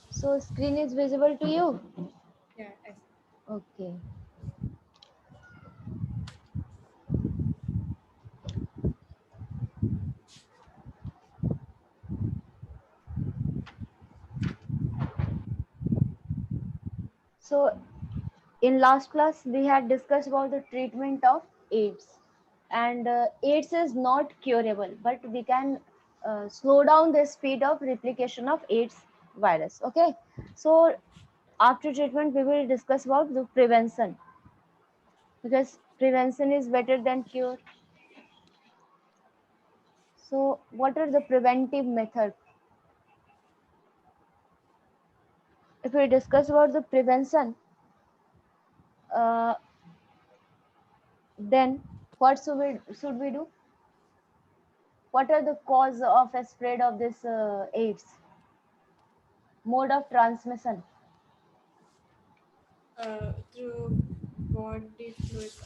So screen is visible to you? Yeah, I see. Okay. So in last class we had discussed about the treatment of AIDS, and AIDS is not curable, but we can slow down the speed of replication of AIDS virus. Okay, so after treatment we will discuss about the prevention, because prevention is better than cure. So what are the preventive methods? If we discuss about the prevention, uh, then what should we do? What are the cause of a spread of this AIDS? Mode of transmission. Through body fluids.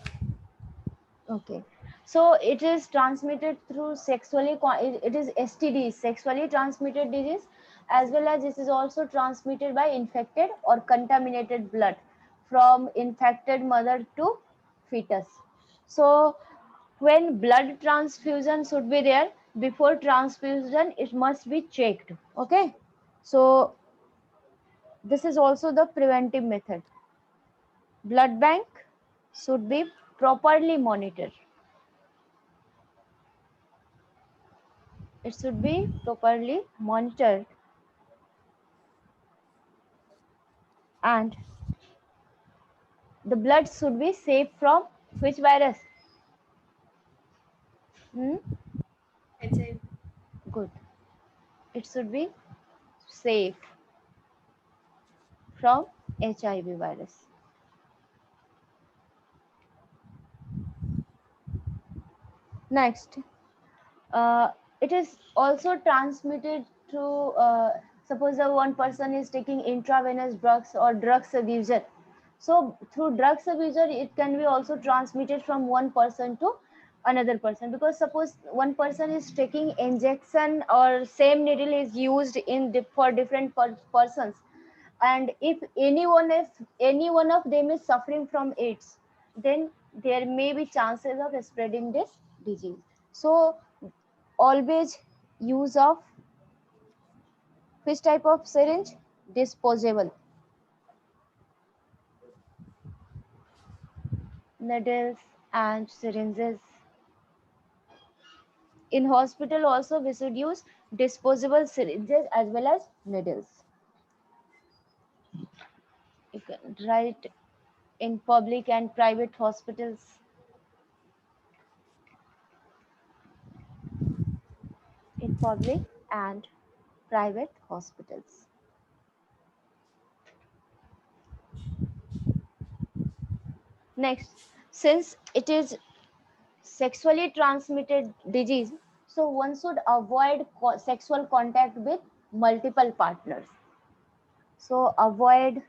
Okay. So it is transmitted through it is STD, sexually transmitted disease, as well as this is also transmitted by infected or contaminated blood from infected mother to fetus. So when blood transfusion should be there, before transfusion it must be checked. Okay. So this is also the preventive method. Blood bank should be properly monitored. It should be properly monitored, and the blood should be safe from which virus? Hmm? HIV. Good. It should be safe from HIV virus. Next, it is also transmitted through, suppose the one person is taking intravenous drugs or drugs abuser. So through drugs abuser, it can be also transmitted from one person to another person, because suppose one person is taking injection or same needle is used for different persons, and if any one of them is suffering from AIDS, then there may be chances of spreading this disease. So always use of which type of syringe? Disposable. Needles and syringes. In hospital also we should use disposable syringes as well as needles. You can write in public and private hospitals. In public and private hospitals. Next, since it is sexually transmitted disease, so one should avoid sexual contact with multiple partners. So avoid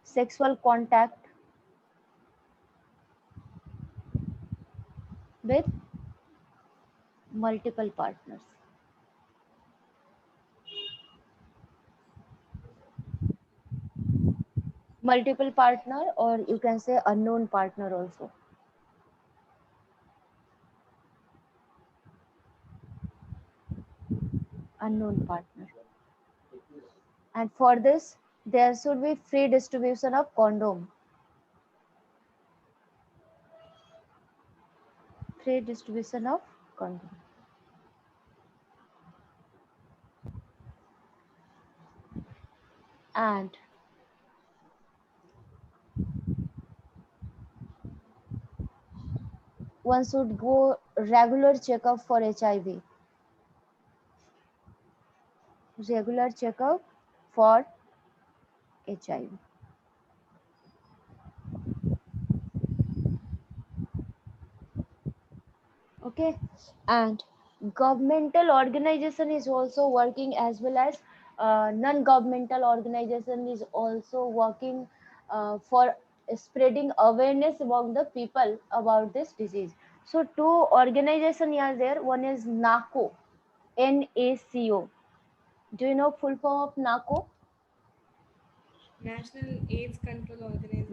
sexual contact with multiple partners. Multiple partner, or you can say unknown partner also. Unknown partner. And for this, there should be free distribution of condom. Free distribution of condom. And one should go regular checkup for HIV. Regular checkup for HIV. Okay, and governmental organization is also working, as well as non-governmental organization is also working for spreading awareness among the people about this disease. So two organizations are there. One is NACO. NACO. Do you know full form of NACO? National AIDS Control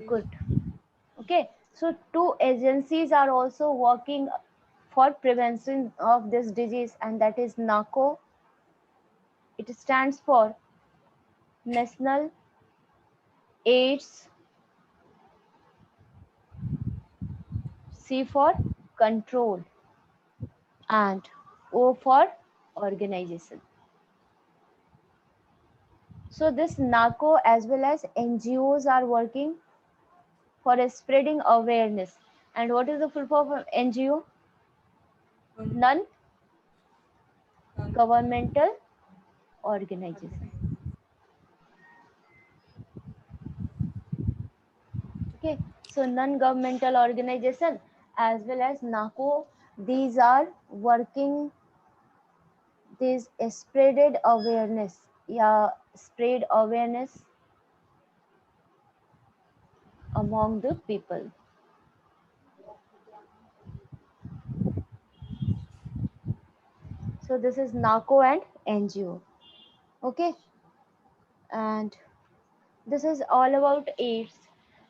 Good. Organization. Okay, so two agencies are also working for prevention of this disease, and that is NACO. It stands for National AIDS, C for control, and O for organization. So this NACO as well as NGOs are working for a spreading awareness. And what is the full form of NGO? Um, Non um, governmental organization. Okay, so non-governmental organization as well as NACO, these are working this spreaded awareness. Yeah, spread awareness among the people. So this is NACO and NGO. Okay, and this is all about AIDS.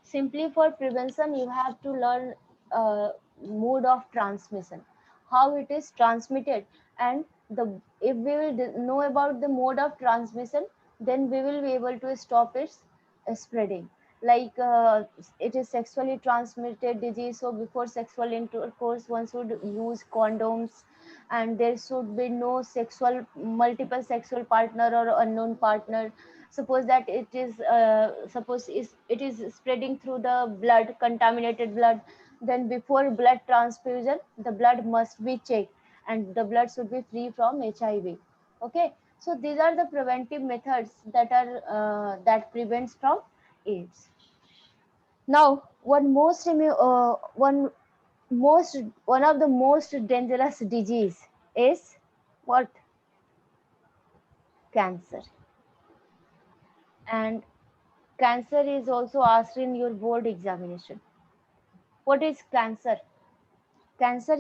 Simply for prevention, you have to learn mode of transmission, how it is transmitted, and the if we will know about the mode of transmission, then we will be able to stop its spreading. Like it is sexually transmitted disease, so before sexual intercourse, one should use condoms, and there should be no sexual multiple sexual partner or unknown partner. Suppose that it is it is spreading through the blood, contaminated blood, then before blood transfusion the blood must be checked, and the blood should be free from HIV. Okay, so these are the preventive methods that are that prevents from AIDS. Now one of the most dangerous disease is what? Cancer. And cancer is also asked in your board examination. What is cancer? Cancer,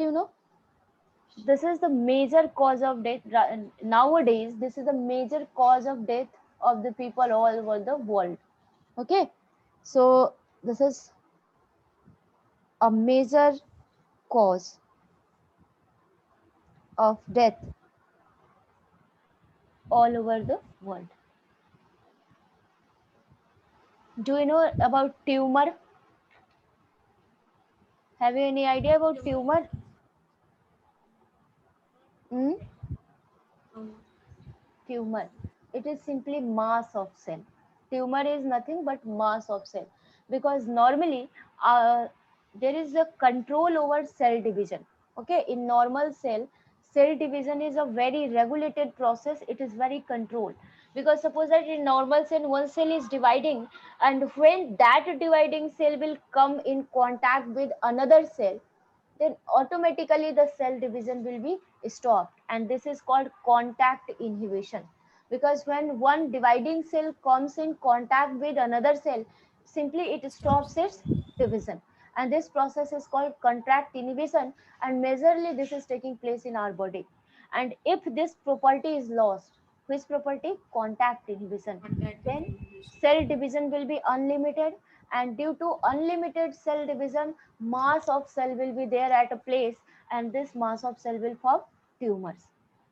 this is the major cause of death. Nowadays, this is the major cause of death of the people all over the world. Okay, so this is a major cause of death all over the world. Do you know about tumor? Have you any idea about tumor. tumor? Hmm? Um, Tumor. It is simply mass of cell. Tumor is nothing but mass of cell, because normally there is a control over cell division. Okay, in normal cell division is a very regulated process. It is very controlled, because suppose that in normal cell one cell is dividing, and when that dividing cell will come in contact with another cell, then automatically the cell division will be stopped, and this is called contact inhibition. Because when one dividing cell comes in contact with another cell, simply it stops its division, and this process is called contact inhibition, and majorly this is taking place in our body. And if this property is lost, which property? Contact inhibition, contact then inhibition. cell division will be unlimited, and due to unlimited cell division, mass of cell will be there at a place, and this mass of cell will form tumors.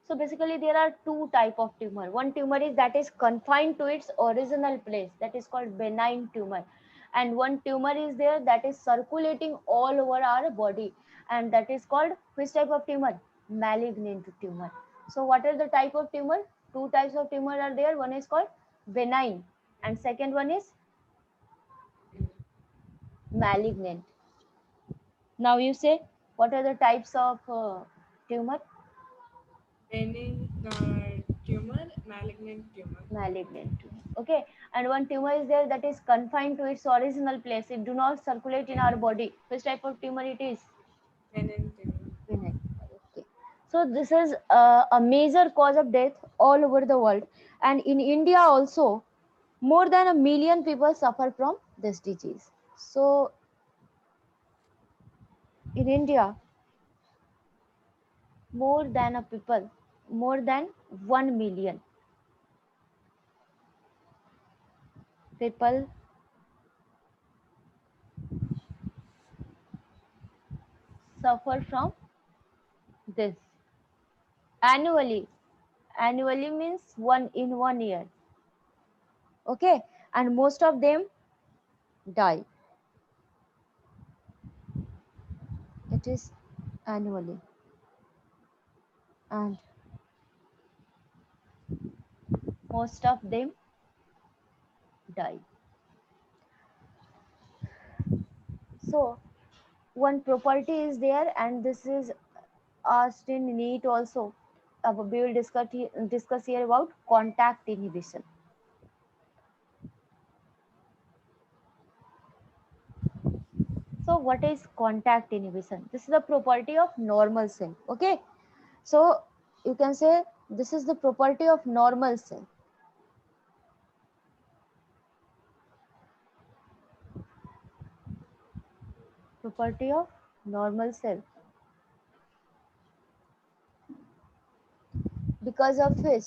So basically there are two type of tumor. One tumor is that is confined to its original place, that is called benign tumor, and one tumor is there that is circulating all over our body, and that is called which type of tumor? Malignant tumor. So what are the type of tumor? Two types of tumor are there. One is called benign, and second one is malignant. Now you say, what are the types of tumor? Benign tumor, malignant tumor. Malignant tumor. Okay, and one tumor is there that is confined to its original place. It do not circulate in our Benign, body. Which type of tumor it is? benign tumor. Benign. Okay. So this is a major cause of death all over the world, and in India also, more than 1 million people suffer from this disease. So in India, more than a people. more than 1 million people suffer from this annually. Annually means one in 1 year. Okay, and most of them die. It is annually, and most of them die. So one property is there, and this is asked in NEET also. We will discuss here about contact inhibition. So what is contact inhibition? This is the property of normal cell. Okay, so you can say this is the property of normal cell. Property of normal cell, because of which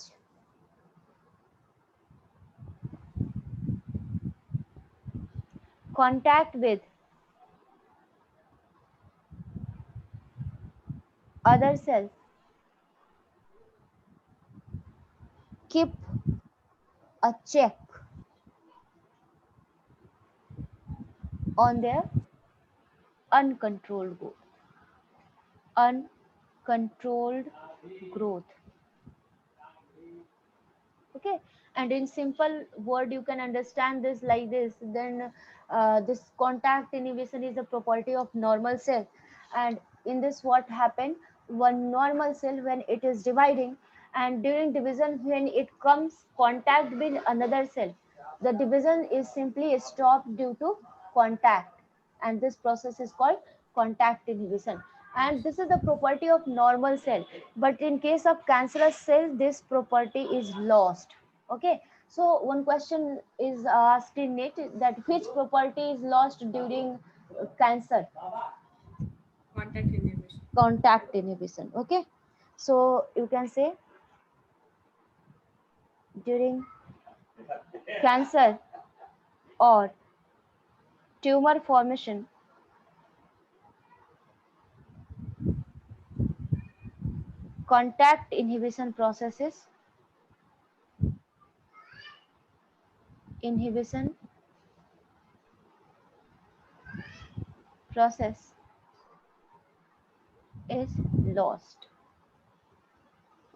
contact with other cells keep a check on their uncontrolled growth. Uncontrolled growth. Okay, and in simple word you can understand this like this. Then this contact inhibition is a property of normal cell, and in this what happened, one normal cell when it is dividing, and during division when it comes contact with another cell, the division is simply stopped due to contact, and this process is called contact inhibition, and this is the property of normal cell. But in case of cancerous cell, this property is lost. Okay, so one question is asked in it, that which property is lost during cancer? Contact inhibition. Contact inhibition. Okay, so you can say during cancer or tumor formation, contact inhibition process is lost.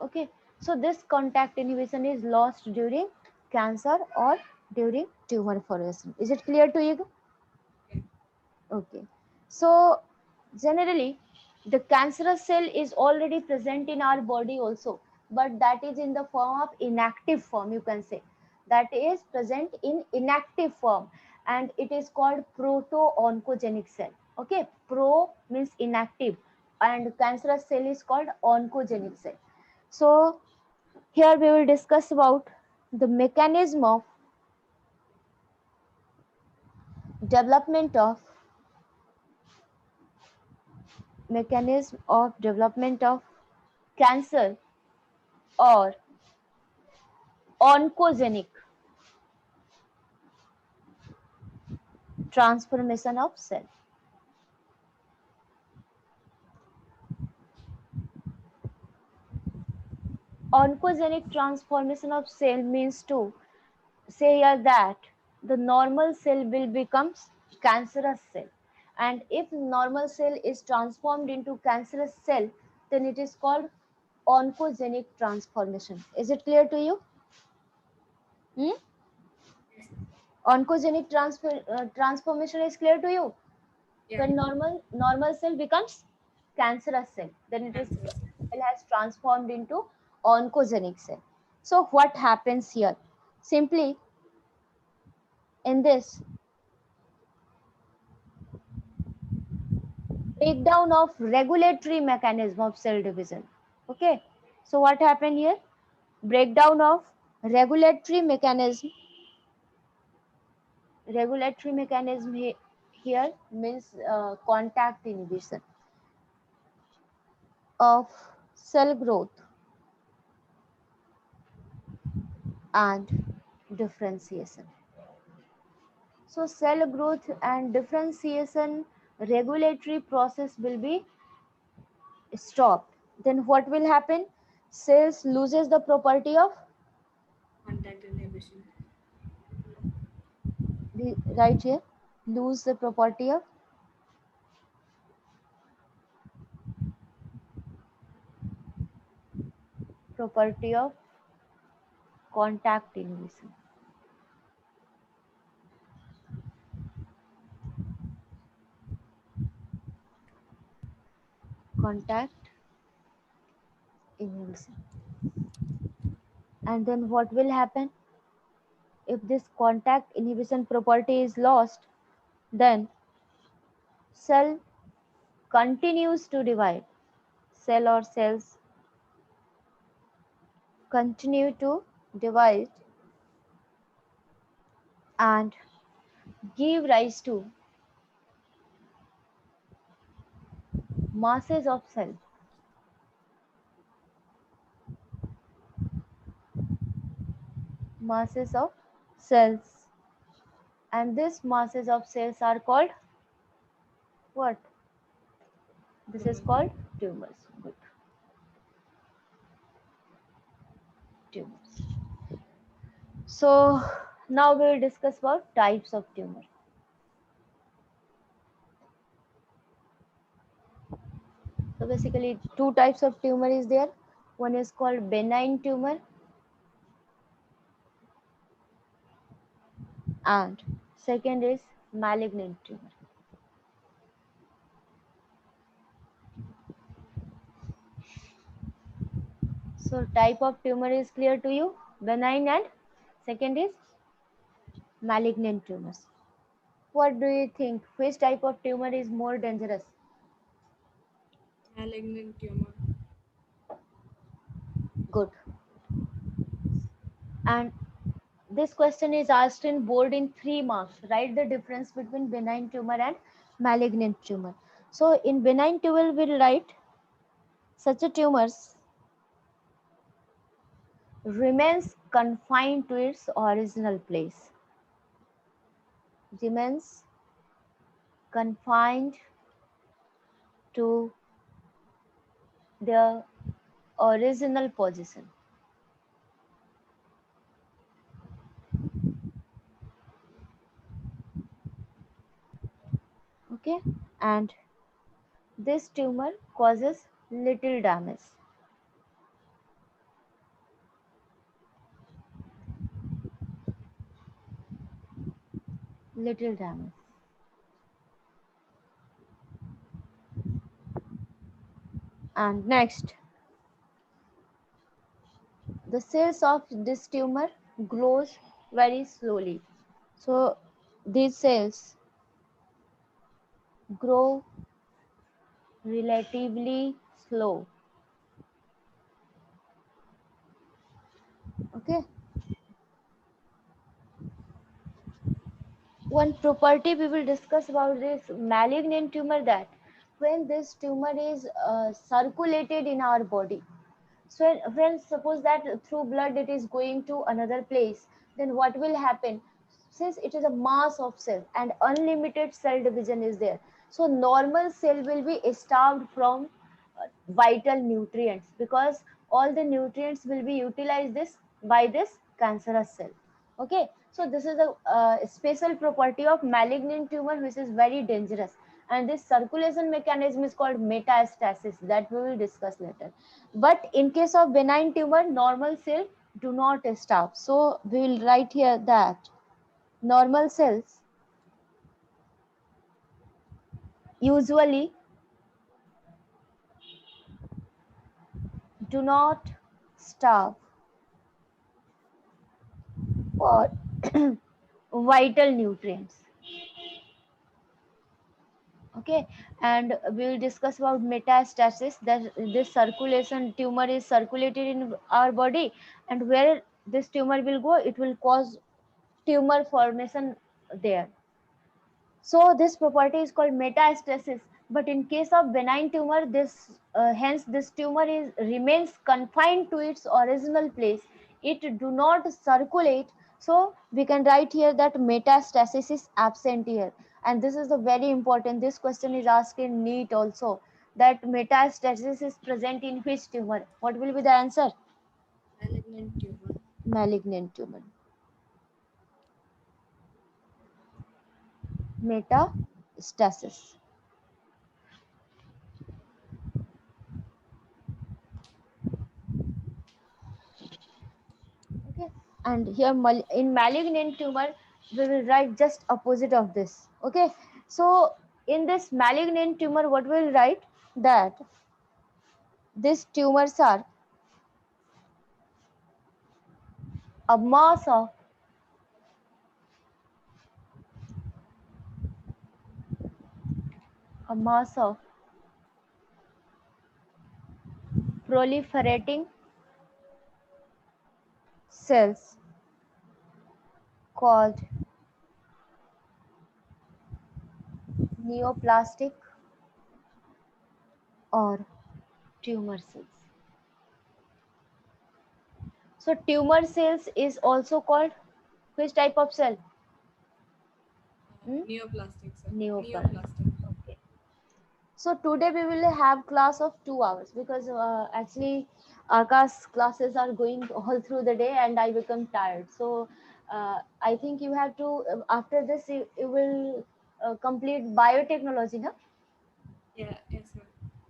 Okay, so this contact inhibition is lost during cancer or during tumor formation. Is it clear to you? Yeah. Okay, so generally the cancerous cell is already present in our body also, but that is in the form of inactive form, you can say. That is present in inactive form, and it is called proto-oncogenic cell. Okay, pro means inactive, and cancerous cell is called oncogenic cell. So here we will discuss about the development of mechanism of development of cancer or oncogenic transformation of cell. Oncogenic transformation of cell means to say here that the normal cell will become cancerous cell, and if normal cell is transformed into cancerous cell, then it is called oncogenic transformation. Is it clear to you? Hmm? Yes. Oncogenic transformation is clear to you? Yeah. When normal cell becomes cancerous cell, then it is Cancerous. cell has transformed into oncogenic cell. So what happens here? Simply in this breakdown of regulatory mechanism of cell division. Okay, so what happened here? Breakdown of regulatory mechanism. Regulatory mechanism here means contact inhibition of cell growth and differentiation. So cell growth and differentiation regulatory process will be stopped. Then what will happen? Cells loses the property of Contact inhibition. right here, lose the property of contact inhibition. Contact inhibition. And then what will happen? If this contact inhibition property is lost, then cell continues to divide. Cell or cells continue to divide and give rise to masses of cells. Masses of cells. And these masses of cells are called what? This is called tumors. Good. Tumors. So now we will discuss about types of tumor. So basically two types of tumor is there. One is called benign tumor and second is malignant tumor. So type of tumor is clear to you, benign and second is malignant tumors. What do you think? Which type of tumor is more dangerous? Malignant tumor. Good. And this question is asked in board in 3 marks. Write the difference between benign tumor and malignant tumor. So in benign tumor, we'll write such a tumors remains confined to its original place. Remains confined to their original position. Okay, and this tumor causes little damage. Little damage. And next, the cells of this tumor grows very slowly. So these cells grow relatively slow. Okay. One property we will discuss about this malignant tumor, that when this tumor is circulated in our body, so when suppose that through blood it is going to another place, then what will happen? Since it is a mass of cell and unlimited cell division is there, so normal cell will be starved from vital nutrients, because all the nutrients will be utilized this by this cancerous cell. Okay, so this is a special property of malignant tumor which is very dangerous, and this circulation mechanism is called metastasis, that we will discuss later. But in case of benign tumor, normal cell do not starve. So we will write here that normal cells usually do not starve for vital nutrients. Okay, and we will discuss about metastasis, that this circulation tumor is circulated in our body, and where this tumor will go, it will cause tumor formation there. So this property is called metastasis. But in case of benign tumor, this hence this tumor is remains confined to its original place it do not circulate. So we can write here that metastasis is absent here. And this is the very important. This question is asked in NEET also, that metastasis is present in which tumor? What will be the answer? Malignant tumor. Malignant tumor. Metastasis. Okay. And here in malignant tumor, we will write just opposite of this. Okay. So in this malignant tumor, what we will write? That these tumors are a mass of a mass of proliferating cells called neoplastic or tumor cells. So tumor cells is also called which type of cell? Hmm? Neoplastic, sir. Neoplastic. Neoplastic. Okay. So today we will have class of 2 hours because actually Akash classes are going all through the day and I become tired. So I think you have to after this you will complete biotechnology, na? Yeah, yes, ma'am.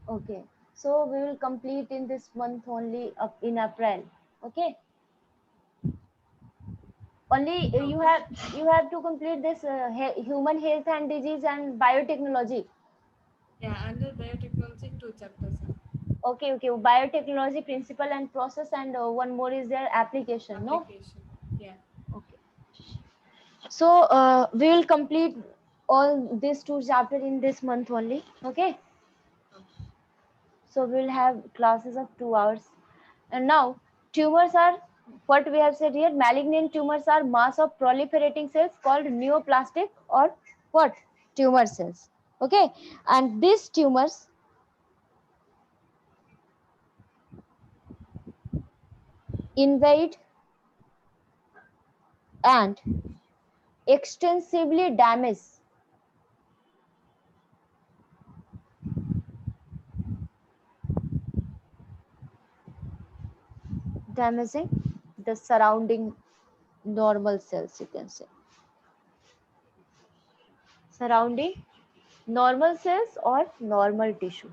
Okay. So we will complete in this month only up in April. Okay. Only you have to complete this human health and disease and biotechnology. Yeah, under biotechnology, two chapters, sir. Okay, okay. Biotechnology principle and process, and one more is their application. No. Application. Yeah. Okay. So we will complete all these two chapters in this month only. Okay. Okay. So we will have classes of 2 hours. And now tumors are what we have said here. Malignant tumors are mass of proliferating cells called neoplastic or what? Tumor cells. Okay. And these tumors invade and extensively damaging the surrounding normal cells, you can say. Surrounding normal cells or normal tissue.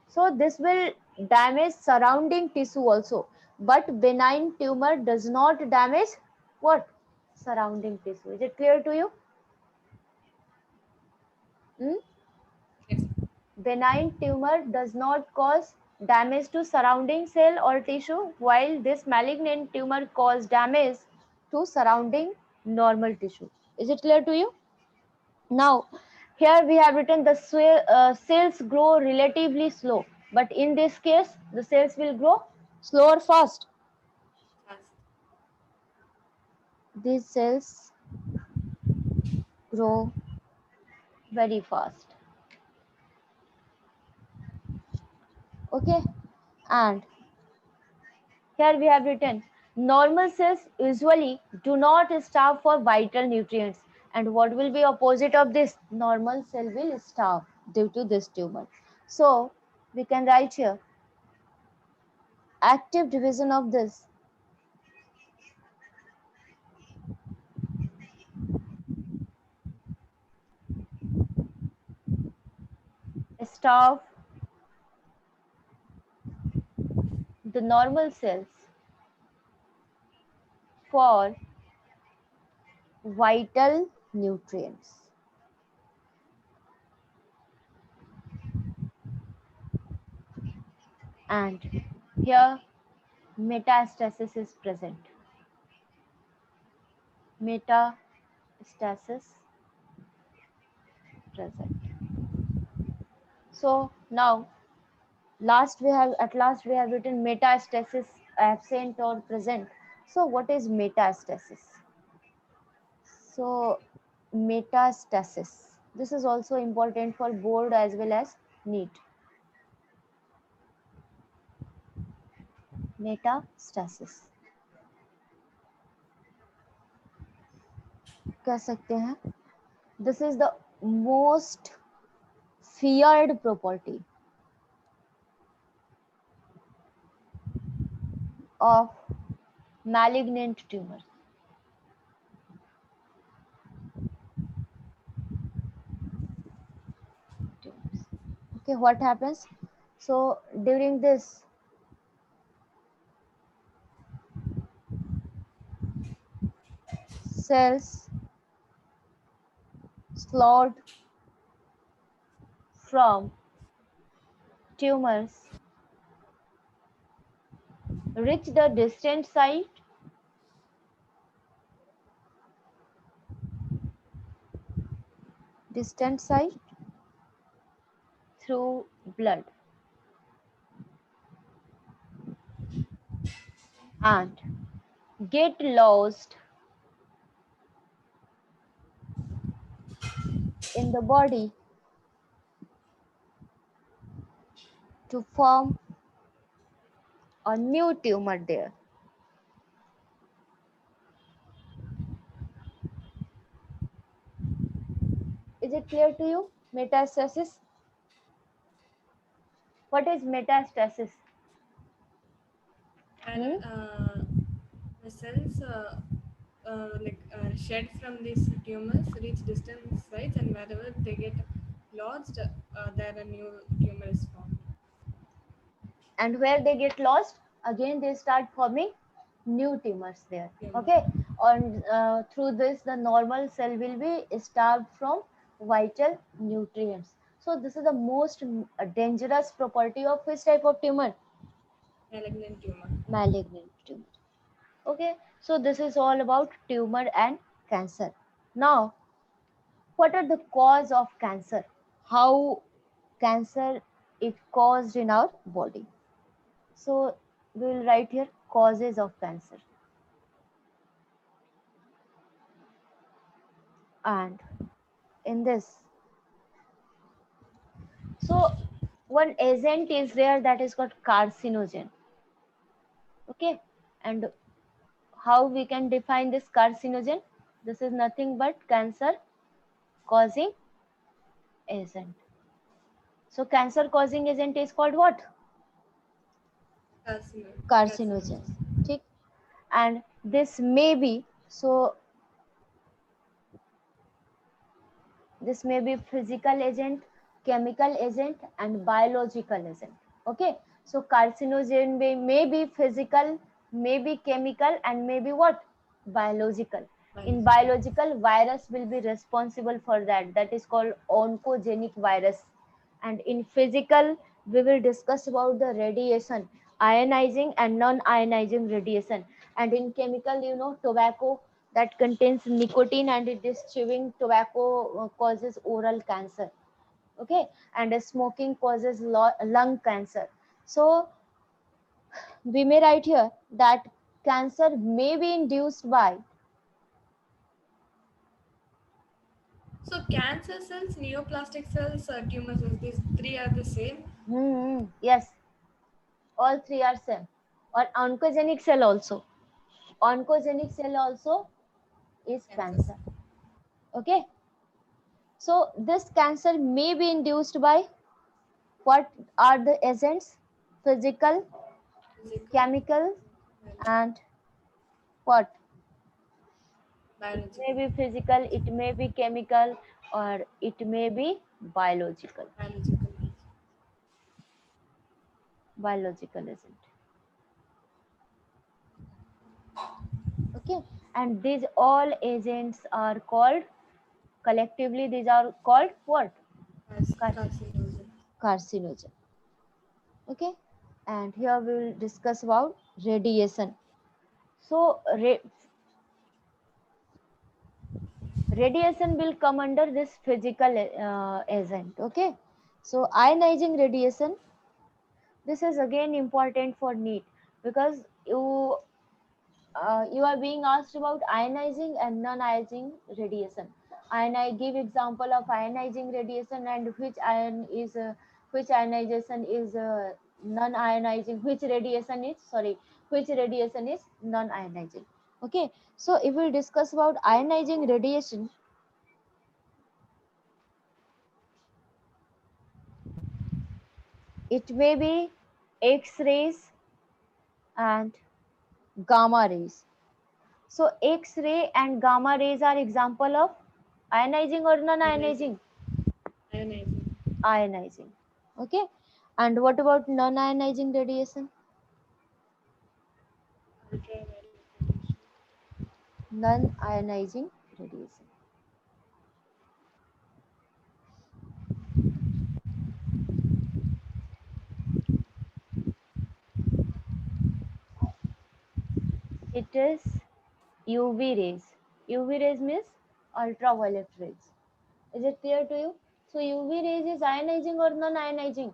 So this will damage surrounding tissue also. But benign tumor does not damage what? Surrounding tissue. Is it clear to you? Hmm? Yes, ma'am. Benign tumor does not cause damage to surrounding cell or tissue, while this malignant tumor cause damage to surrounding normal tissue. Is it clear to you? Now, here we have written the cells grow relatively slow, but in this case, the cells will grow slow or fast. Fast. These cells grow very fast. Okay, and here we have written normal cells usually do not starve for vital nutrients. And what will be opposite of this? Normal cell will starve due to this tumor. So we can write here active division of this starve the normal cells for vital nutrients. And here metastasis is present. Metastasis present. So now last we have written metastasis absent or present. So what is metastasis? So metastasis. This is also important for board as well as NEET. Metastasis. कह सकते हैं, this is the most feared property of malignant tumors. Okay, what happens? So during this, cells slaughtered from tumors reach the distant site through blood and get lost in the body to form a new tumor there. Is it clear to you? Metastasis. What is metastasis? And Hmm? the cells shed from these tumors reach distant sites, and wherever they get lodged, there a new tumor is formed. And where they get lost, again they start forming new tumors there. Tumor. Okay, and through this the normal cell will be starved from vital nutrients. So this is the most dangerous property of which type of tumor? Malignant tumor. Malignant tumor. Okay, so this is all about tumor and cancer. Now, what are the cause of cancer? How cancer is caused in our body? So we will write here causes of cancer. And in this, so one agent is there that is called carcinogen. Okay, and how we can define this carcinogen? This is nothing but cancer causing agent. So cancer causing agent is called what? Carcinogen. Carcinogens. ठीक? And this may be, so this may be physical agent, chemical agent, and biological agent. Okay, so carcinogen may be physical, may be chemical, and may be what? Biological. In biological, virus will be responsible for that. That is called oncogenic virus. And in physical, we will discuss about the radiation, ionizing and non-ionizing radiation. And in chemical, you know, tobacco that contains nicotine and it is chewing tobacco causes oral cancer. Okay, and smoking causes lung cancer. So we may write here that cancer may be induced by So cancer cells, neoplastic cells, tumor cells, these three are the same. yes, all three are same. Or oncogenic cell also. Oncogenic cell also is Cancers. cancer. Okay, so this cancer may be induced by what are the agents? Physical, Physical, chemical, and what? It may biological. be physical, it may be chemical, or it may be biological. Biological. Biological agent. Okay, and these all agents are called collectively. These are called what? Carcinogen. Carcinogen. Okay, and here we will discuss about radiation. So radiation will come under this physical agent. Okay, so ionizing radiation, this is again important for NEET because you are being asked about ionizing and non-ionizing radiation. And I give example of ionizing radiation and which ionization is non-ionizing, which radiation is non-ionizing. Okay, so if we discuss about ionizing radiation, it may be X-rays and gamma rays. So X-ray and gamma rays are example of ionizing or Ionizing. non-ionizing? Ionizing. Ionizing. Okay. And what about non-ionizing radiation? Ultraviolet radiation. Non-ionizing radiation. It is UV rays. UV rays means ultraviolet rays. Is it clear to you? So UV rays is ionizing or non-ionizing?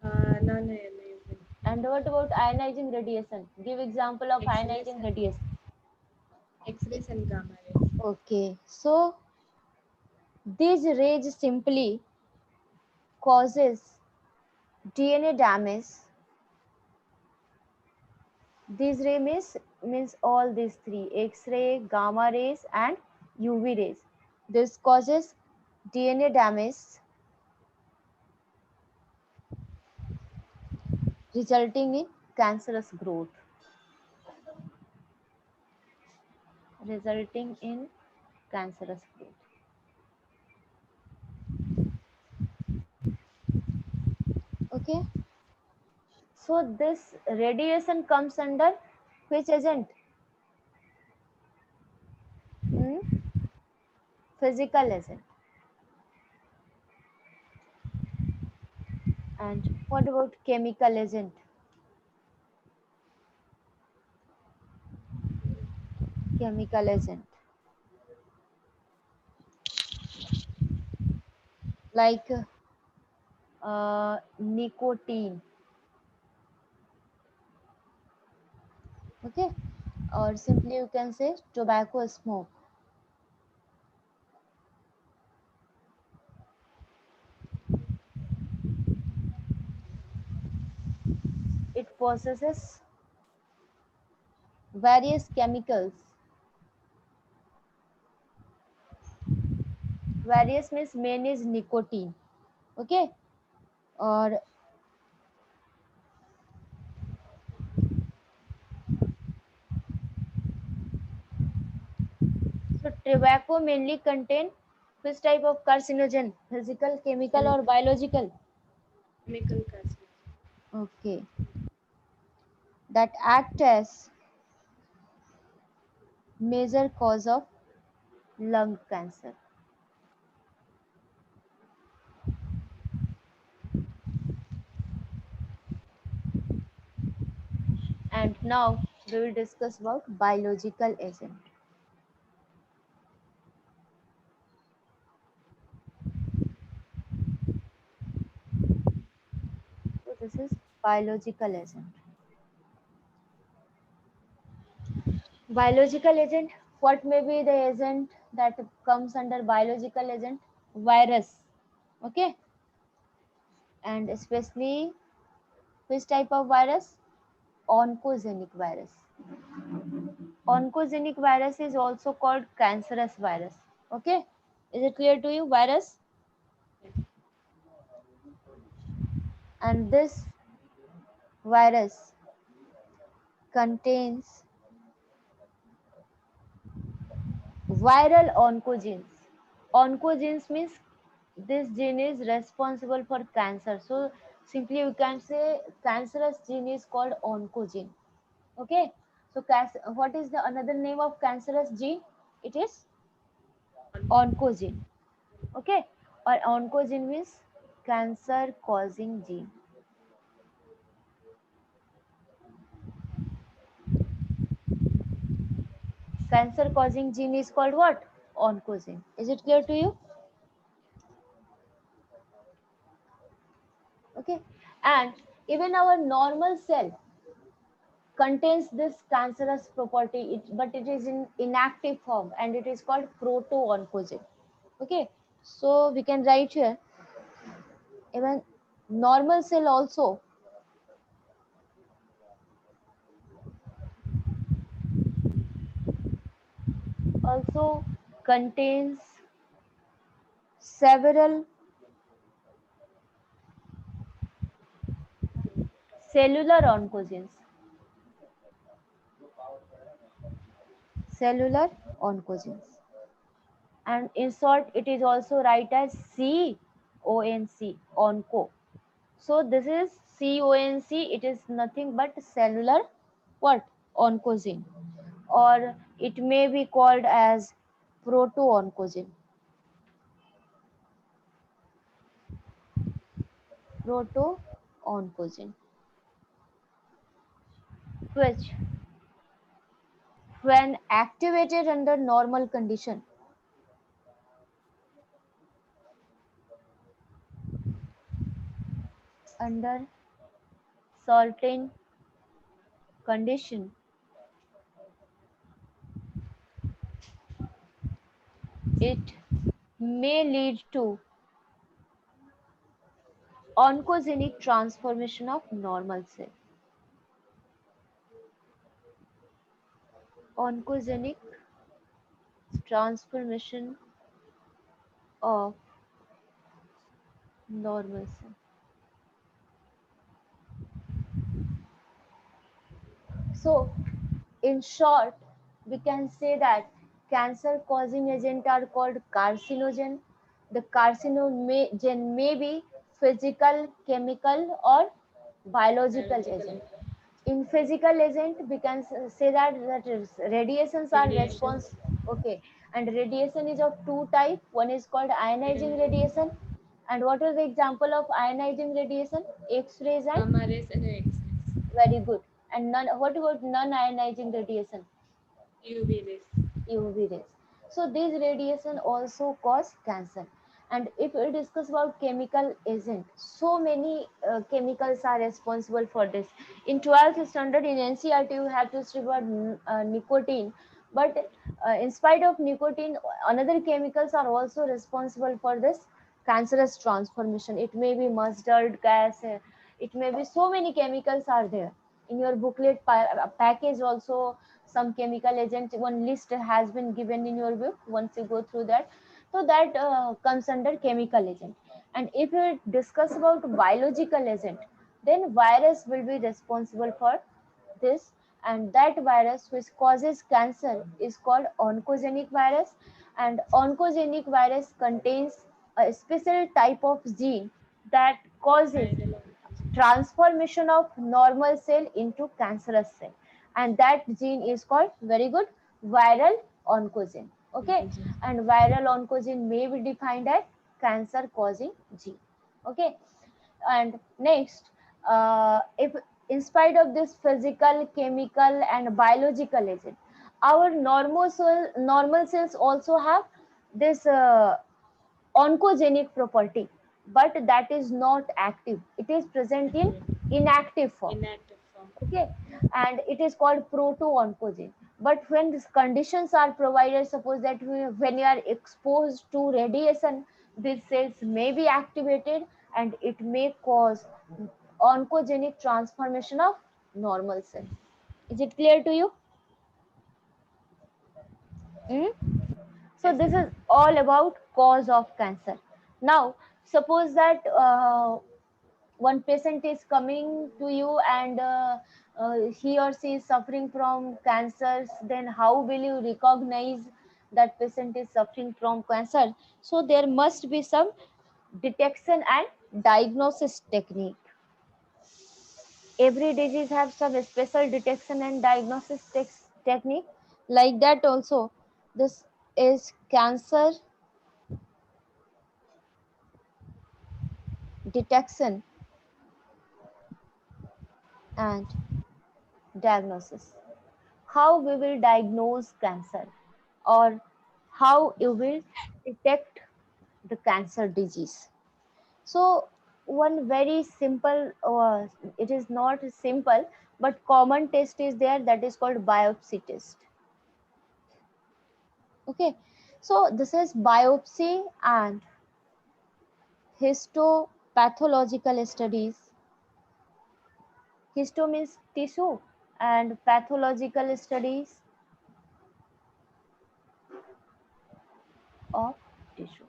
Non-ionizing. And what about ionizing radiation? Give example of X-rays ionizing and radiation. X-rays and gamma rays. Okay, so these rays simply causes DNA damage. These ray means all these three: X-ray, gamma rays, and UV rays. This causes DNA damage, resulting in cancerous growth. Resulting in cancerous growth. Okay. So this radiation comes under which agent? Hmm? Physical agent. And what about chemical agent? Chemical agent like nicotine. Okay, or simply you can say tobacco smoke. It possesses various chemicals. Various means main is nicotine. Okay, or so tobacco mainly contain which type of carcinogen? Physical, chemical, or Chemical. biological? Chemical carcinogen. Okay, that act as major cause of lung cancer. And now we will discuss about biological agent. So this is biological agent. Biological agent, what may be the agent that comes under biological agent? Virus. Okay, and especially which type of virus? Oncogenic virus. Oncogenic virus is also called cancerous virus. Okay, is it clear to you? Virus. Yes. And this virus contains viral oncogenes. Oncogenes means this gene is responsible for cancer. So simply you can say cancerous gene is called oncogene. Okay. So what is the another name of cancerous gene? It is oncogene. Okay. Or oncogene means cancer causing gene. Cancer causing gene is called what? Oncogene. Is it clear to you? Okay. And even our normal cell contains this cancerous property, but it is in inactive form and it is called proto-oncogene. Okay, so we can write here even normal cell also also contains several cellular oncogenes. Cellular oncogenes. And in short, it is also write as CONC, onco. So this is CONC, it is nothing but cellular what? Oncogene. Or it may be called as proto-oncogene. Proto-oncogene. Which, when activated under normal condition, under certain condition, it may lead to oncogenic transformation of normal cell. Oncogenic transformation of normal cell. So, in short, we can say that cancer causing agents are called carcinogen. The carcinogen may be physical, chemical, or biological agent. In physical agent, we can say that radiations are Radiation. response. Okay, and radiation is of two type. One is called ionizing radiation. And what is the example of ionizing radiation? X-rays and Gamma rays and X-rays. very good. And none. What about non-ionizing radiation? UV rays. UV rays. So these radiation also cause cancer. And if we discuss about chemical agent, so many chemicals are responsible for this. In 12th standard in NCERT, you have to study about nicotine. But in spite of nicotine, another chemicals are also responsible for this cancerous transformation. It may be mustard gas, it may be so many chemicals are there. In your booklet package also, some chemical agent, one list has been given in your book once you go through that. So that comes under chemical agent. And if we discuss about biological agent, then virus will be responsible for this. And that virus which causes cancer is called oncogenic virus. And oncogenic virus contains a special type of gene that causes Viral oncogene. transformation of normal cell into cancerous cell, and that gene is called, very good, viral oncogene. Okay, Oncogene. and viral oncogene may be defined as cancer causing gene. Okay, and next, if in spite of this physical, chemical, and biological agent, our normal cells also have this oncogenic property, but that is not active. It is present in inactive form. Inactive form. Okay, and it is called proto-oncogene. But when these conditions are provided, suppose that when you are exposed to radiation, these cells may be activated and it may cause oncogenic transformation of normal cell. Is it clear to you? Hmm? So Yes. this is all about cause of cancer. Now, suppose that one patient is coming to you and he or she is suffering from cancers, then how will you recognize that patient is suffering from cancer? So there must be some detection and diagnosis technique. Every disease have some special detection and diagnosis technique. Like that also, this is cancer detection and diagnosis. How we will diagnose cancer, or how you will detect the cancer disease. So one very simple, it is not simple, but common test is there, that is called biopsy test. Okay, so this is biopsy and histopathological studies. Histo means tissue, and pathological studies of tissue.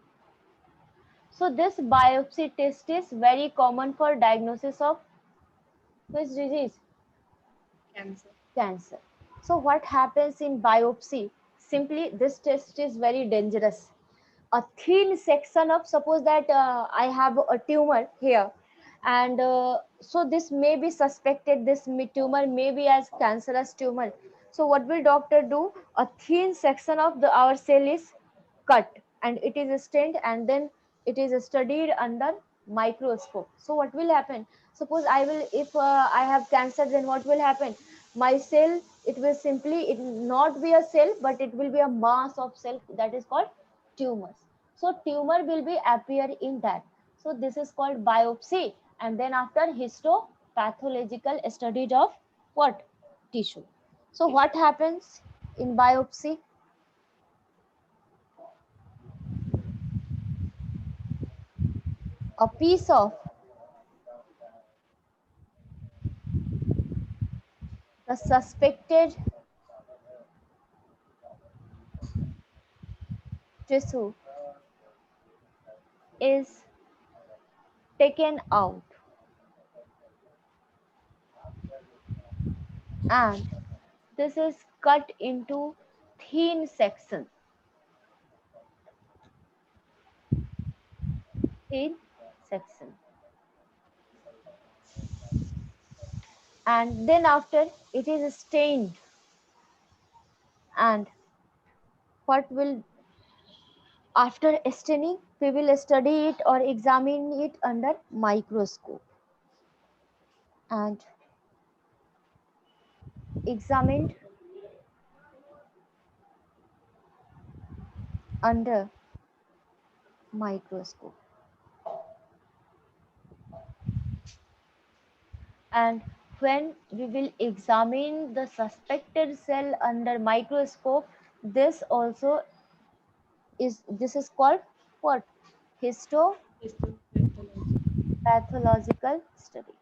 So this biopsy test is very common for diagnosis of which disease? Cancer. Cancer. So what happens in biopsy? Simply this test is very dangerous. A thin section of, suppose that I have a tumor here, and so this may be suspected, this tumor may be as cancerous tumor. So what will doctor do? A thin section of our cell is cut and it is stained, and then it is studied under microscope. So what will happen? Suppose I will, if I have cancer, then what will happen? My cell, it will simply, it will not be a cell, but it will be a mass of cell, that is called tumors. So tumor will be appear in that. So this is called biopsy. And then after histopathological study of what? Tissue. So what happens in biopsy? A piece of the suspected tissue is taken out and this is cut into thin section, thin section. And then after it is stained, and what will, after staining we will study it or examine it under microscope, and examined under microscope. And when we will examine the suspected cell under microscope, this also is, this is called what? Histopathological study.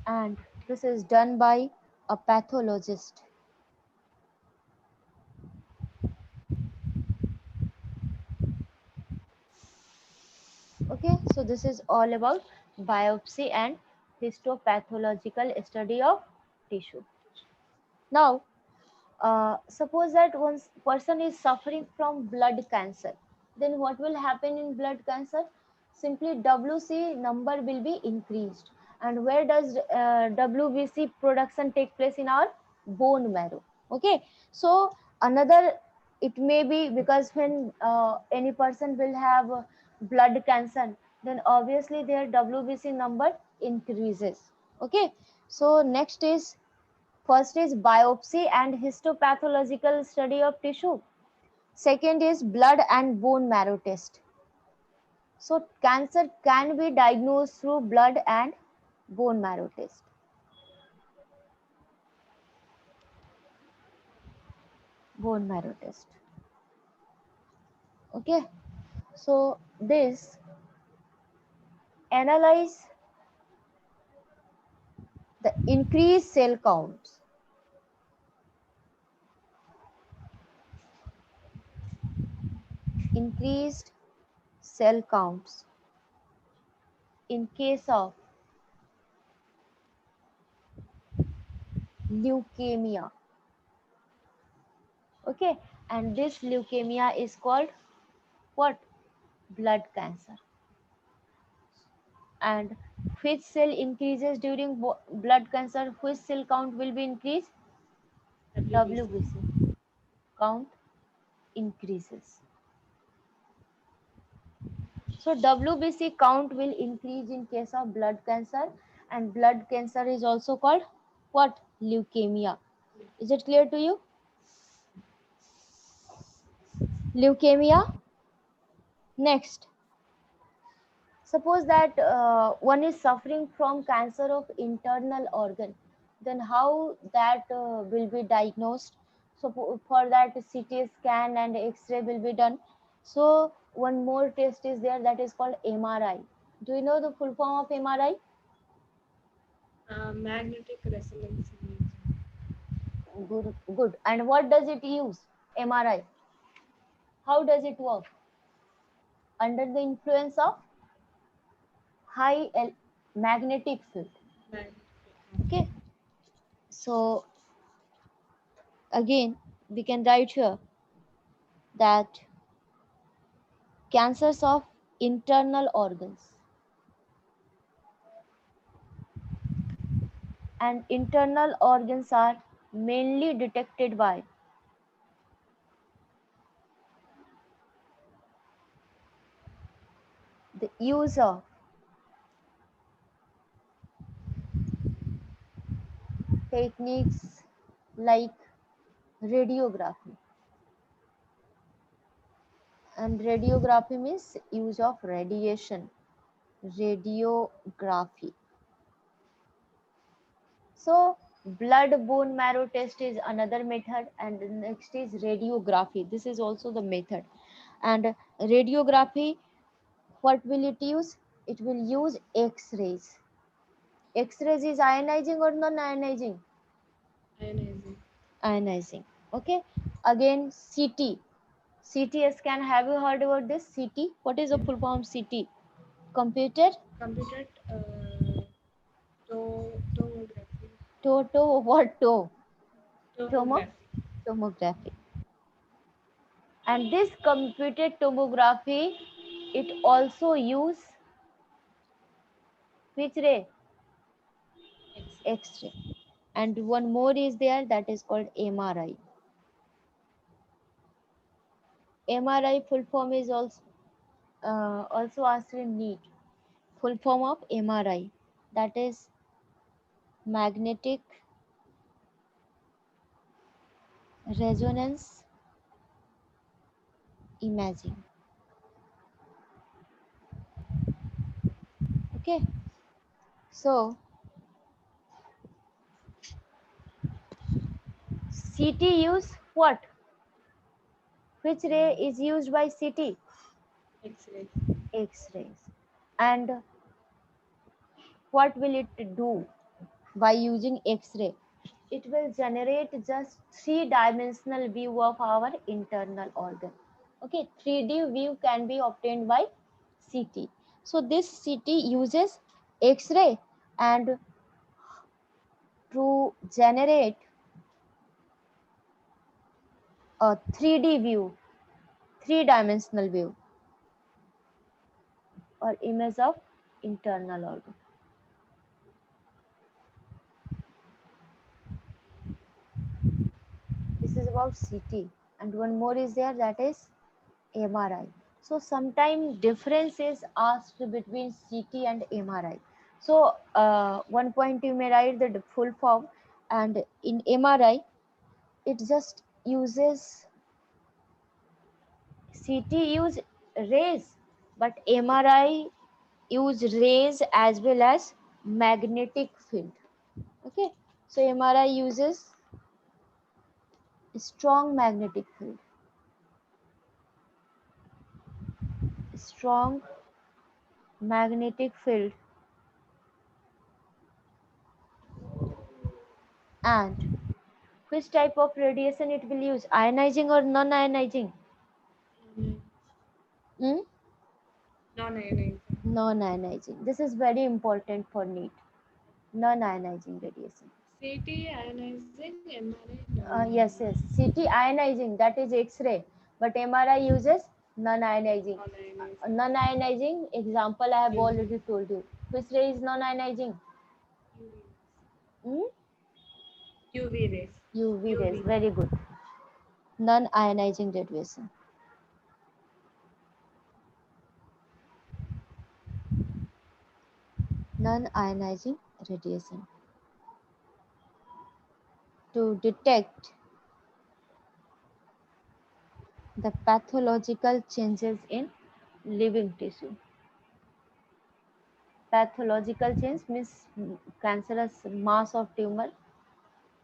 And this is done by a pathologist. Okay, so this is all about biopsy and histopathological study of tissue. Now, suppose that one person is suffering from blood cancer, then what will happen in blood cancer? Simply WC number will be increased. And where does WBC production take place? In our bone marrow. Okay, so another, it may be because when any person will have blood cancer, then obviously their WBC number increases. Okay, so next is, first is biopsy and histopathological study of tissue. Second is blood and bone marrow test. So cancer can be diagnosed through blood and bone marrow test. Bone marrow test. Okay. So this analyze the increased cell counts, increased cell counts in case of leukemia. Okay, and this leukemia is called what? Blood cancer. And which cell increases during blood cancer? Which cell count will be increased? WBC. WBC count increases. So WBC count will increase in case of blood cancer, and blood cancer is also called what? Leukemia. Is it clear to you? Leukemia. Next, suppose that one is suffering from cancer of internal organ, then how that will be diagnosed? So for that CT scan and X-ray will be done. So one more test is there, that is called MRI. Do you know the full form of MRI? Magnetic resonance imaging. Good, good. And what does it use? MRI. How does it work? Under the influence of magnetic field. Right. Okay. So again, we can write here that cancers of internal organs, and internal organs are mainly detected by the use of techniques like radiography. And radiography means use of radiation. Radiography. So blood bone marrow test is another method, and the next is radiography. This is also the method. And radiography, what will it use? It will use X-rays. X-rays is ionizing or non-ionizing? Ionizing. Ionizing. Okay. Again, CT. CT scan. Have you heard about this? CT. What is the Yeah. full form CT? Computer Computed tomography. what toe? Tomo Tomography. tomography. And this computed tomography, it also use which ray? X-ray. X-ray. And one more is there, that is called MRI. MRI full form is also asked in NEET. Full form of MRI, that is magnetic resonance imaging. Okay. So CT use what? Which ray is used by CT? X-rays. X-rays. And what will it do by using X-ray? It will generate just three-dimensional view of our internal organ. Okay, 3D view can be obtained by CT. So this CT uses X-ray and to generate a 3D view, three-dimensional view or image of internal organ. This is about CT. And one more is there, that is MRI. So sometimes difference is asked between CT and MRI. So one point you may write the full form, and in MRI it just uses, CT use rays, but MRI use rays as well as magnetic field. Okay, so MRI uses strong magnetic field, strong magnetic field, and which type of radiation it will use? Ionizing or non-ionizing? Non- Hmm? Non-ionizing. Non-ionizing. This is very important for NEET. Non-ionizing radiation. CT ionizing, MRI Yes, yes. CT ionizing, that is X-ray, but MRI uses non-ionizing. non-ionizing. Non-ionizing example I have UV. already told you. Which ray is non-ionizing? UV. Hmm? UV rays. UV rays. UV. Very good. Non-ionizing radiation. Non-ionizing radiation. To detect the pathological changes in living tissue. Pathological change means cancerous mass of tumor,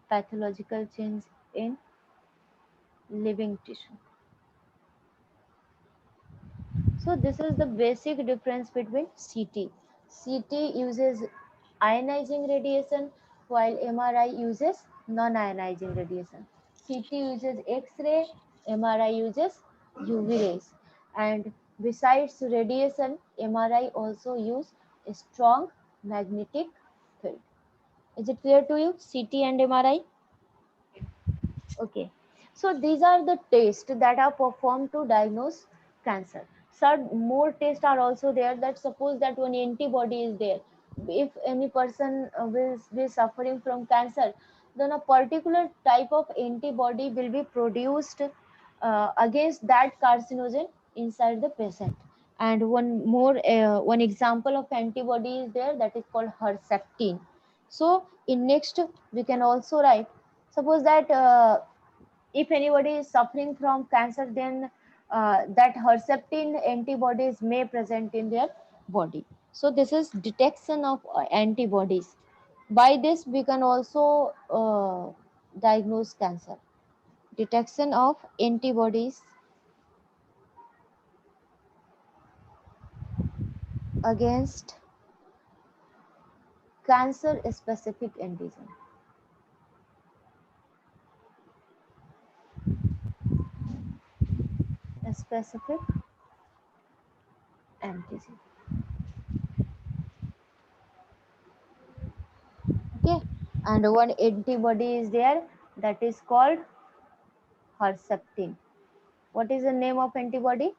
pathological change in living tissue. So this is the basic difference between CT. CT uses ionizing radiation while MRI uses non-ionizing radiation. CT uses X-ray, MRI uses UV rays. And besides radiation, MRI also use a strong magnetic field. Is it clear to you, CT and MRI? Okay. So these are the tests that are performed to diagnose cancer. Some more tests are also there, that suppose that one antibody is there. If any person will be suffering from cancer, then a particular type of antibody will be produced against that carcinogen inside the patient. And one example of antibody is there, that is called Herceptin. So in next we can also write, suppose that if anybody is suffering from cancer, then that Herceptin antibodies may present in their body. So this is detection of antibodies. By this we can also diagnose cancer. Detection of antibodies against cancer specific antigen. A specific antigen. Okay. And one antibody is there, that is called Herceptin. What is the name of antibody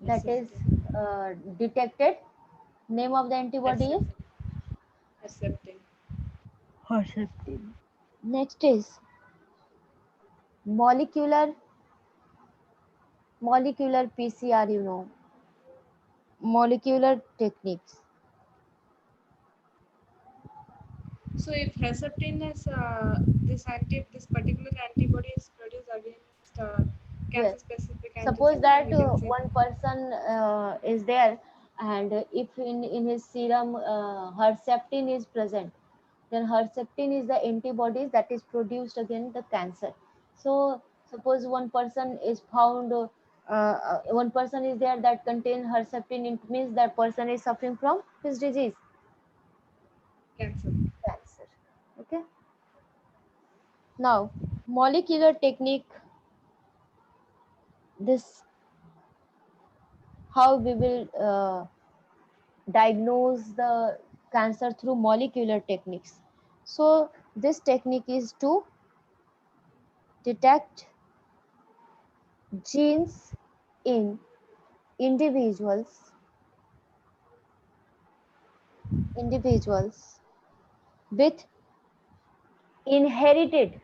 that is Herceptin. detected? Name of the antibody is Herceptin. Herceptin. Herceptin. Next is molecular molecular PCR, molecular techniques. So if Herceptin is this particular antibody is produced against Yes. cancer specific Suppose antigen, then that we can say one person is there, and if in his serum Herceptin is present, then Herceptin is the antibodies that is produced against the cancer. So suppose one person is there that contain Herceptin, it means that person is suffering from which disease? cancer. Cancer. Okay. Now, molecular technique, this how we will diagnose the cancer through molecular techniques. So this technique is to detect genes in individuals with inherited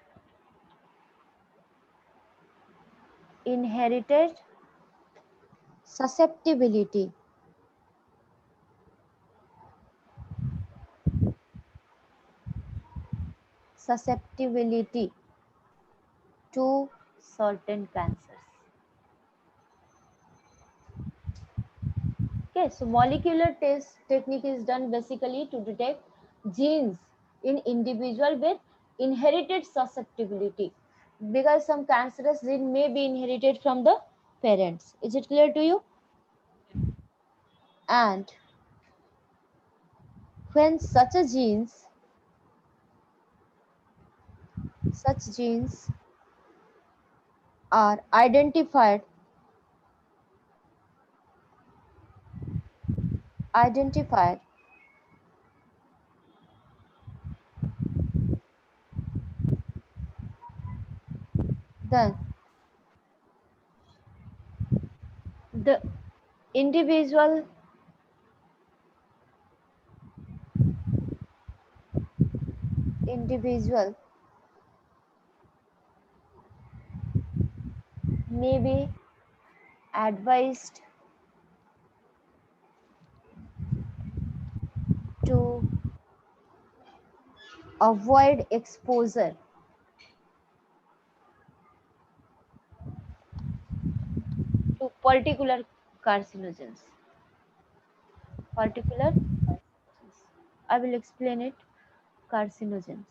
inherited susceptibility susceptibility to certain cancers. Okay, so molecular test technique is done basically to detect genes in individual with inherited susceptibility, because some cancerous gene may be inherited from the parents. Is it clear to you? And when such genes are identified, then the individual individual may be advised to avoid exposure to particular carcinogens. I will explain it. Carcinogens.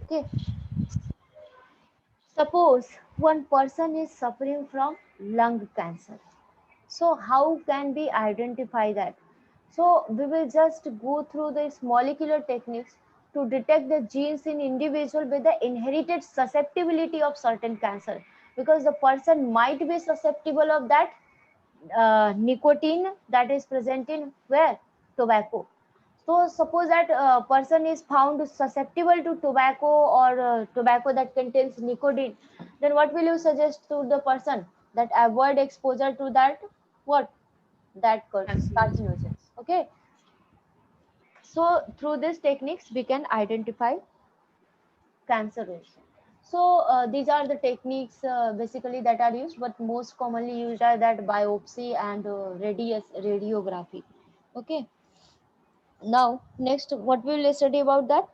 Okay. Suppose one person is suffering from lung cancer. So how can we identify that? So we will just go through these molecular techniques to detect the genes in individual with the inherited susceptibility of certain cancer, because the person might be susceptible of that nicotine that is present in where? Tobacco. So suppose that person is found susceptible to tobacco, or tobacco that contains nicotine, then what will you suggest to the person? That avoid exposure to that, what, that Carcinogen. carcinogens. Okay. So through these techniques we can identify cancer also. So these are the techniques basically that are used, but most commonly used are that biopsy and radiography. Okay. Now next, what we will study about that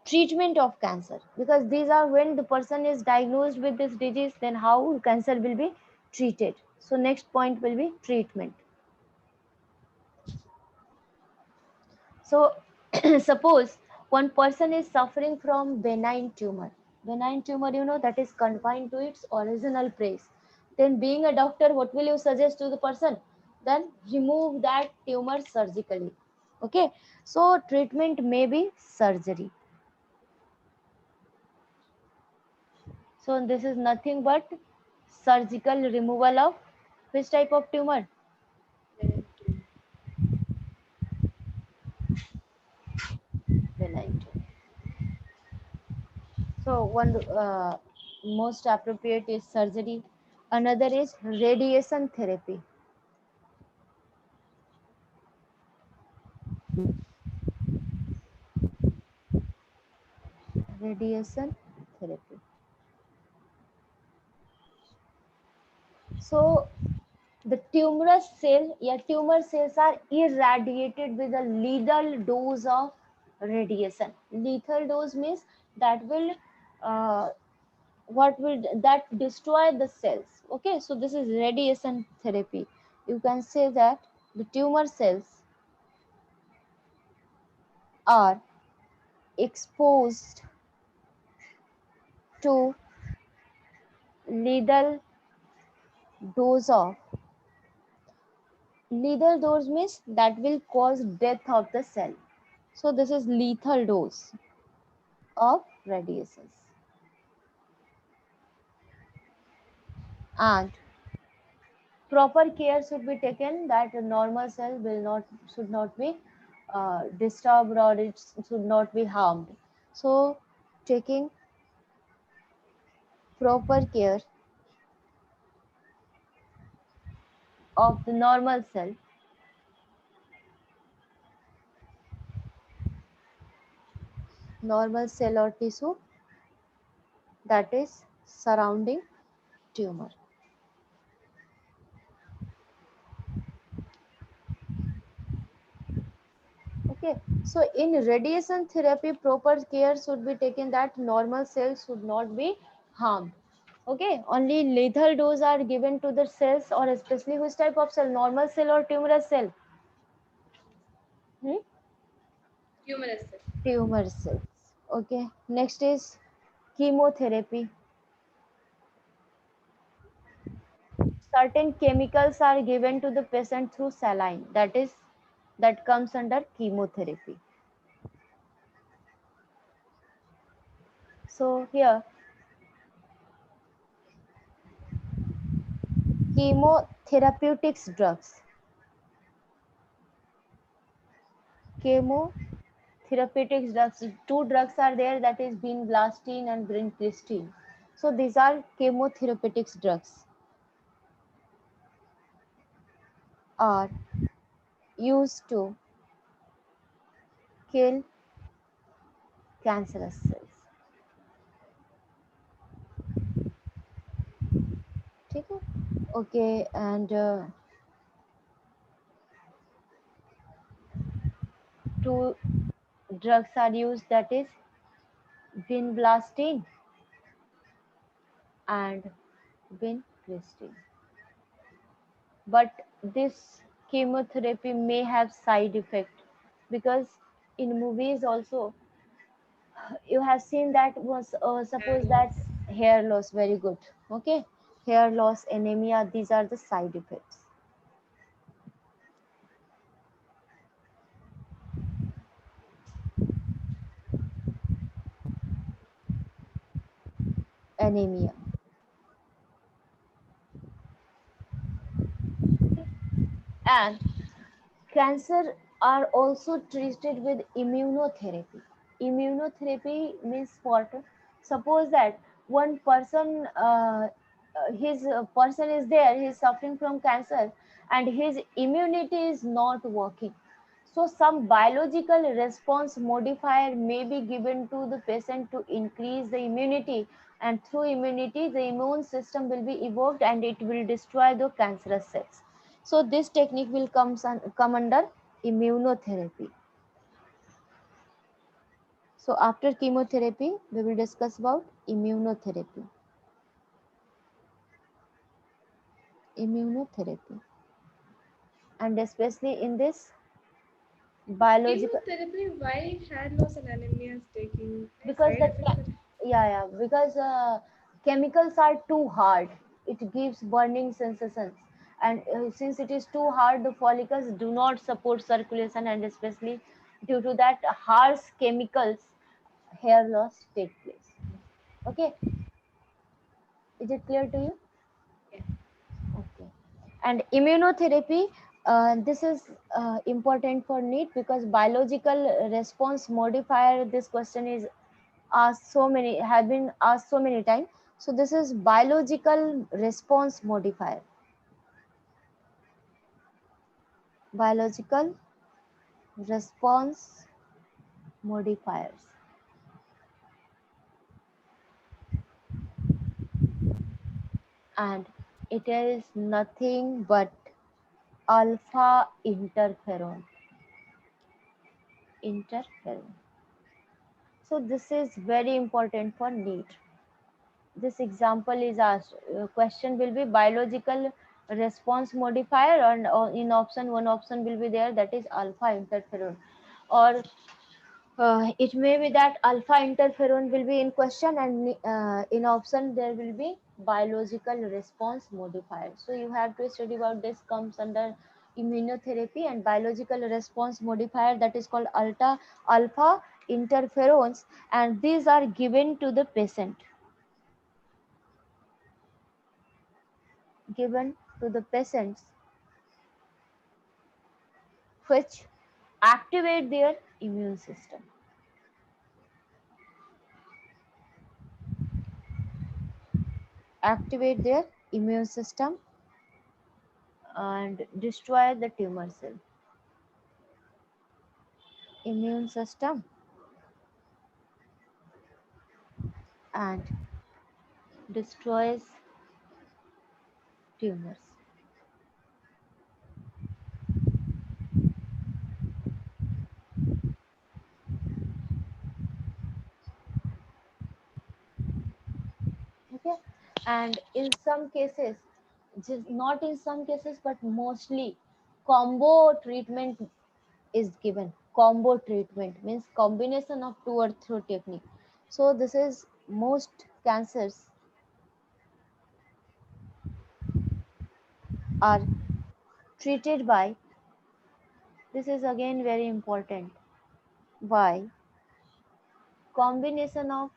treatment of cancer, because these are when the person is diagnosed with this disease, then how cancer will be treated. So next point will be treatment. So suppose one person is suffering from benign tumor. Benign tumor, that is confined to its original place. Then being a doctor, what will you suggest to the person? Then remove that tumor surgically. Okay. So treatment may be surgery. So this is nothing but surgical removal of which type of tumor? Benign tumor. Benign tumor. So one most appropriate is surgery. Another is radiation therapy. Radiation therapy. So the tumor cells are irradiated with a lethal dose of radiation. Lethal dose means that will uh, that destroy the cells. Okay, so this is radiation therapy. You can say that the tumor cells are exposed to lethal dose of lethal dose means that will cause death of the cell. So this is lethal dose of radiations. And proper care should be taken that a normal cell will not should not be disturbed, or it should not be harmed. So taking proper care of the normal cell or tissue that is surrounding tumor. Okay, so in radiation therapy, proper care should be taken that normal cells should not be harmed. Okay, only lethal dose are given to the cells, or especially which type of cell, normal cell or tumorous cell? Hmm? Tumorous cell. Tumor cells. Okay, next is chemotherapy. Certain chemicals are given to the patient through saline, that comes under chemotherapy. So here chemotherapeutics drugs. Chemotherapeutics drugs. Two drugs are there, that is vinblastine and vincristine. So these are chemotherapeutics drugs are used to kill cancerous cells. ठीक है? Okay, and two drugs are used, that is vinblastine and vincristine. But this chemotherapy may have side effect, because in movies also you have seen that was Hair suppose that loss. hair loss, very good. Okay, hair loss, anemia, these are the side effects. anemia. And cancer are also treated with immunotherapy. Immunotherapy means what? Suppose that one person, his person is there, he is suffering from cancer, and his immunity is not working. So some biological response modifier may be given to the patient to increase the immunity, and through immunity, the immune system will be evoked and it will destroy the cancerous cells. So this technique will come under immunotherapy. So after chemotherapy, we will discuss about immunotherapy. Immunotherapy, and especially in this biological, Chemotherapy, why hair loss and anemia is taking because side that effects? yeah, because chemicals are too hard. It gives burning sensations, and since it is too hard, the follicles do not support circulation, and especially due to that harsh chemicals, hair loss take place. Okay, is it clear to you? Yeah. Okay. And immunotherapy, this is important for NEET because biological response modifier. This question is asked so many, have been asked so many times. So this is biological response modifier. Biological response modifiers, and it is nothing but alpha interferon. Interferon. So this is very important for NEET. This example is asked. Question will be biological response modifier, and in option one, option will be there, that is alpha interferon, or it may be that alpha interferon will be in question, and in option there will be biological response modifier. So you have to study about this, comes under immunotherapy, and biological response modifier, that is called alpha interferons, and these are given to the patient, given to the patients, which activate their immune system, activate their immune system and destroy the tumor cell. Immune system and destroys tumors. Okay, and in some cases, just not in some cases, but mostly, combo treatment is given. Combo treatment means combination of two or three technique. So this is most cancers are treated by, this is again very important, by combination of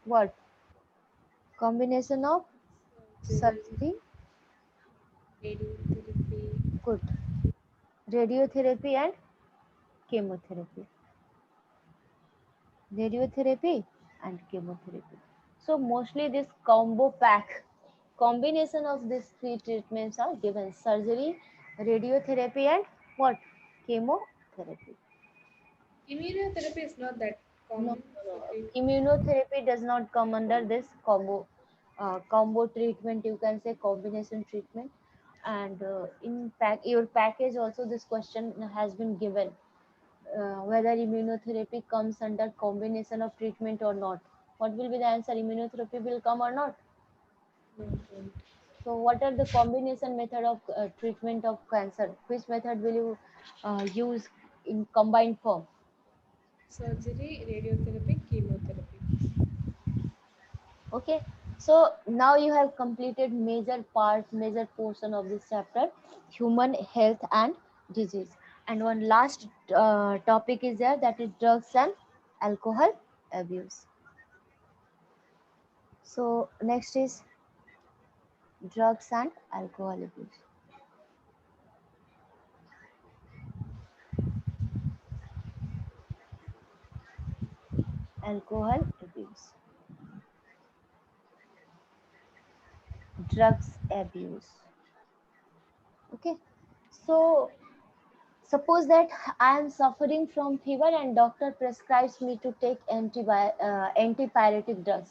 what? Combination of Surgery, surgery, radiotherapy. good, radiotherapy and chemotherapy. Radiotherapy and chemotherapy. So mostly this combo pack, combination of these three treatments are given: surgery, radiotherapy, and what? Chemotherapy. Immunotherapy is not that No, common no, for no. people. Immunotherapy does not come under this combo treatment. You can say combination treatment. And in your package also, this question has been given, whether immunotherapy comes under combination of treatment or not. What will be the answer? Immunotherapy will come or not? No, don't. So what are the combination method of treatment of cancer? Which method will you use in combined form? Surgery, radiotherapy, chemotherapy. Okay, so now you have completed major part, major portion of this chapter, human health and disease. And one last topic is there, that is drugs and alcohol abuse. So next is drugs and alcohol abuse. Alcohol abuse, drugs abuse. Okay, so suppose that I am suffering from fever and doctor prescribes me to take antipyretic drugs.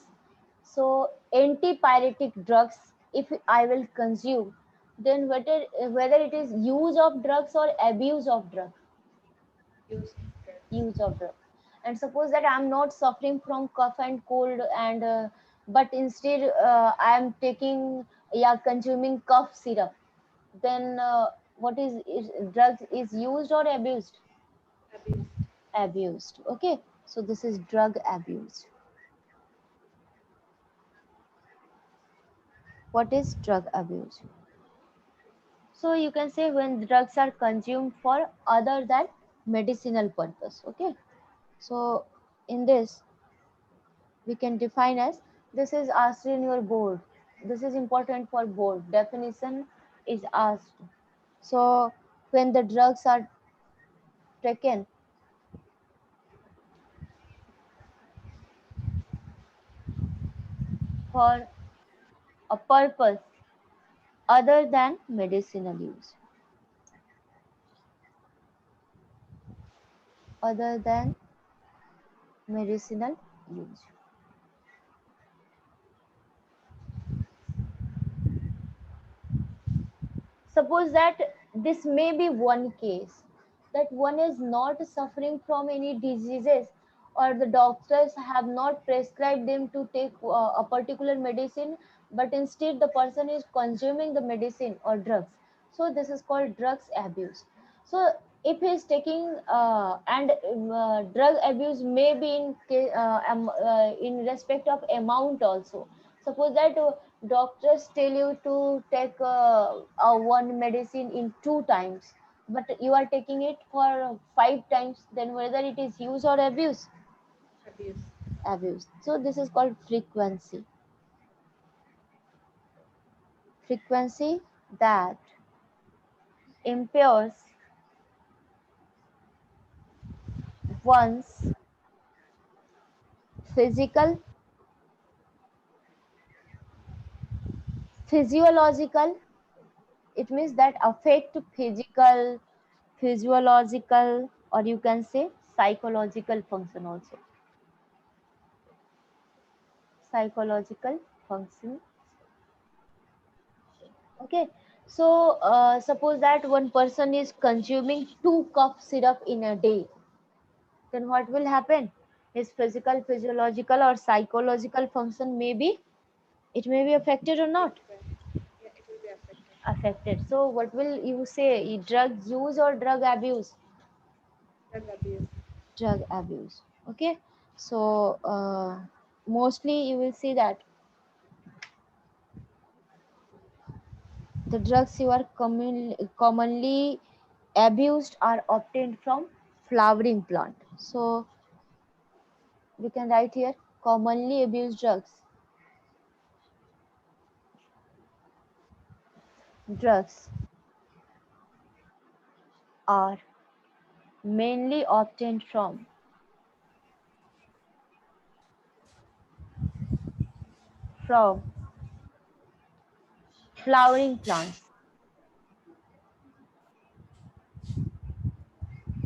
So antipyretic drugs, if I will consume, then whether it is use of drugs or abuse of drug, Use. use of drug. And suppose that I am not suffering from cough and cold, and but instead I am taking, yeah, consuming cough syrup, then what is drugs is used or abused? Abuse. Abused. Okay, so this is drug abuse. What is drug abuse? So you can say when drugs are consumed for other than medicinal purpose. Okay, so in this we can define as, this is asked in your board, this is important for board definition is asked. So when the drugs are taken for a purpose other than medicinal use, other than medicinal use. Suppose that this may be one case, that one is not suffering from any diseases, or the doctors have not prescribed them to take a particular medicine, but instead the person is consuming the medicine or drugs. So this is called drugs abuse. So if he is taking and drug abuse may be in respect of amount also. Suppose that doctors tell you to take one medicine in 2 times, but you are taking it for 5 times, then whether it is use or abuse? Abuse. Abuse. So this is called frequency. Frequency that impairs one's physical, physiological, it means that affect physical, physiological, or you can say psychological function also. Psychological function. Okay, so suppose that one person is consuming 2 cup syrup in a day, then what will happen? His physical, physiological, or psychological function may be, it may be affected or not? Yeah, it will be affected. Affected. So what will you say? Drug use or drug abuse? Drug abuse. Drug abuse. Okay, so mostly you will see that the drugs you are commonly abused are obtained from flowering plant. So we can write here commonly abused drugs. Drugs are mainly obtained from flowering plants.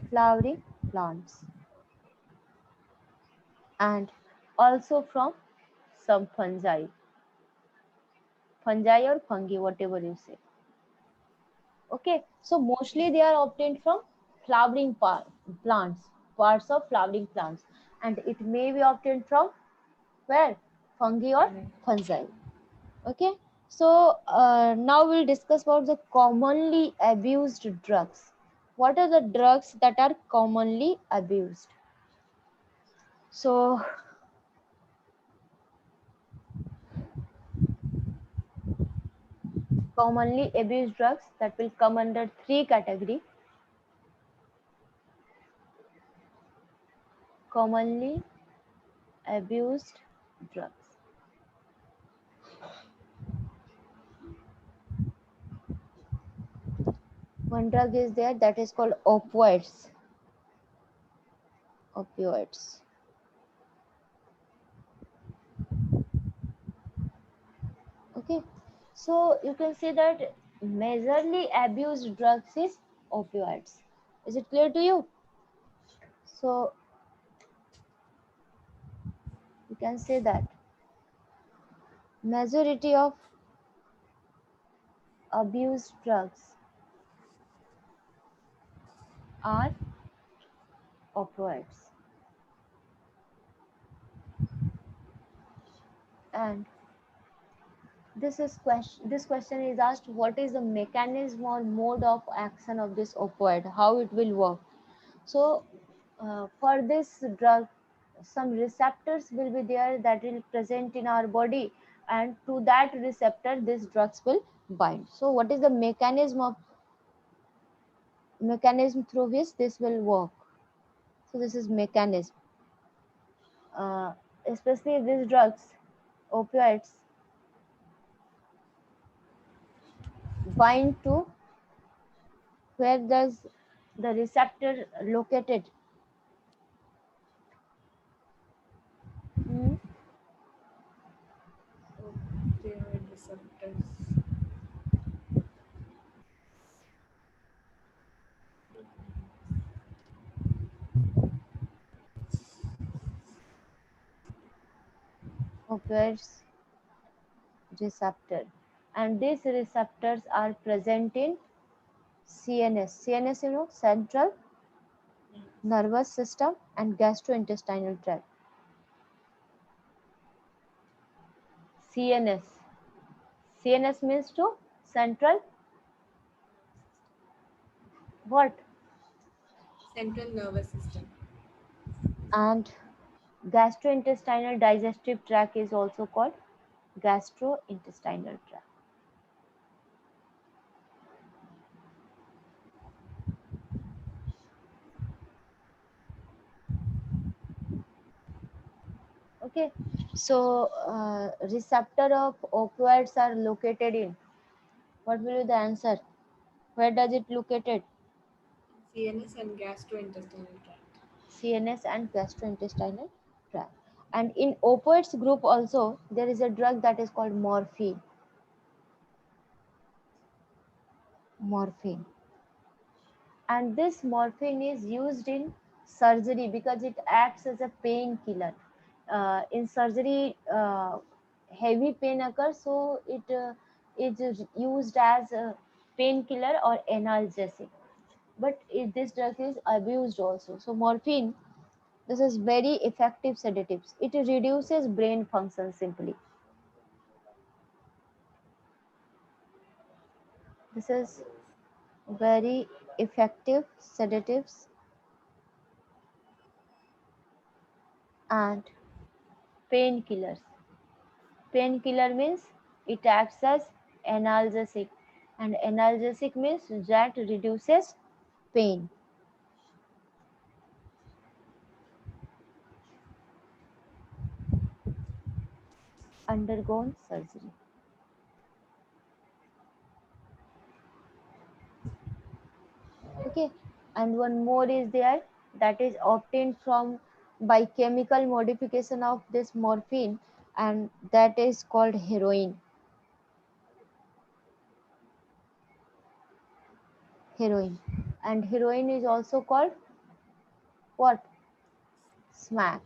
Flowering plants, and also from some fungi or fungi, whatever you say. Okay, so mostly they are obtained from flowering plants, parts of flowering plants, and it may be obtained from where? Fungi or Fungi. fungi. Okay, so now we'll discuss about the commonly abused drugs. What are the drugs that are commonly abused? So commonly abused drugs that will come under 3 category. commonly abused drugs. One drug is there that is called opioids. Opioids. Okay. So you can say that majorly abused drugs is opioids. Is it clear to you? So you can say that majority of abused drugs are opioids. And this question is asked, what is the mechanism or mode of action of this opioid, how it will work. So for this drug, some receptors will be there that will present in our body, and to that receptor these drugs will bind. So what is the mechanism through which this will work? So this is mechanism. uh, Especially these drugs, opioids, bind to where does the receptor located. Hmm? Opioid receptors. Opioids receptor, and these receptors are present in CNS. CNS, central nervous system and gastrointestinal tract. CNS. CNS means to central what? Central nervous system. And gastrointestinal digestive tract is also called gastrointestinal tract. Okay. So receptor of opioids are located in, what will be the answer? Where does it located? CNS and gastrointestinal tract. CNS and gastrointestinal tract. And in opioids group also there is a drug that is called morphine. Morphine. And this morphine is used in surgery because it acts as a painkiller. In surgery, heavy pain occurs, so it is used as a painkiller or analgesic. But this drug is abused also. So morphine, this is very effective sedatives. It reduces brain function simply. This is very effective sedatives and painkillers. Painkiller means it acts as analgesic, and analgesic means that reduces pain. Undergone surgery. Okay, and one more is there that is obtained from by chemical modification of this morphine, and that is called heroin. Heroin, and heroin is also called what? Smack.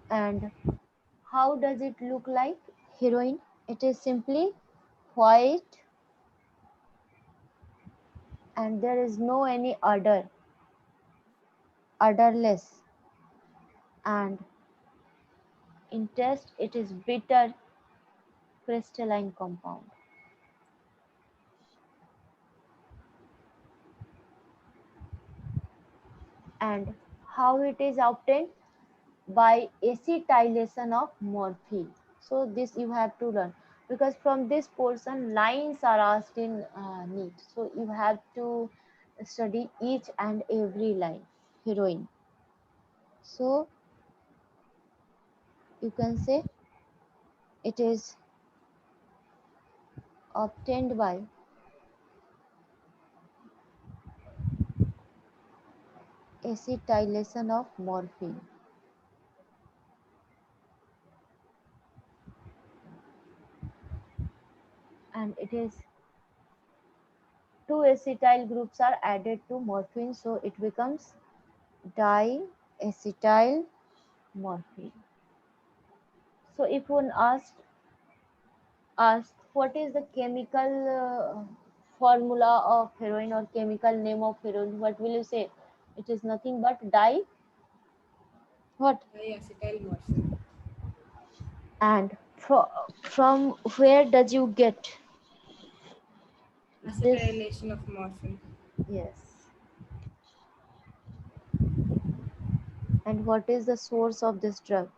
And how does it look like? Heroin, it is simply white and there is no any odor, odorless, and in taste it is bitter crystalline compound. And how it is obtained? By acetylation of morphine. So this you have to learn, because from this portion lines are asked in NEET. So you have to study each and every line. Heroin. So you can say it is obtained by acetylation of morphine, and it is two acetyl groups are added to morphine, so it becomes diacetyl morphine. So if one asked what is the chemical formula of heroin or chemical name of heroin, what will you say? It is nothing but what? Diacetylmorphine. And from where does you get this? Acetylation of morphine. Yes. And what is the source of this drug?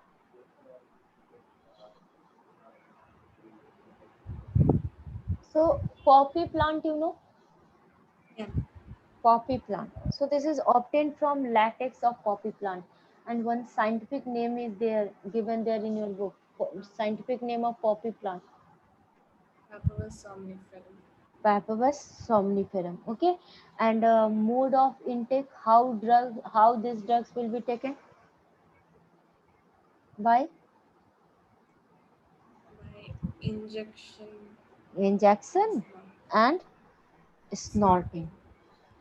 So poppy plant, Yeah. poppy plant. So this is obtained from latex of poppy plant, and one scientific name is there given there in your book. Scientific name of poppy plant, Papaver somniferum. Papaver somniferum. Okay, and mode of intake, how these drugs will be taken by By injection, injection snort, and snorting. snorting.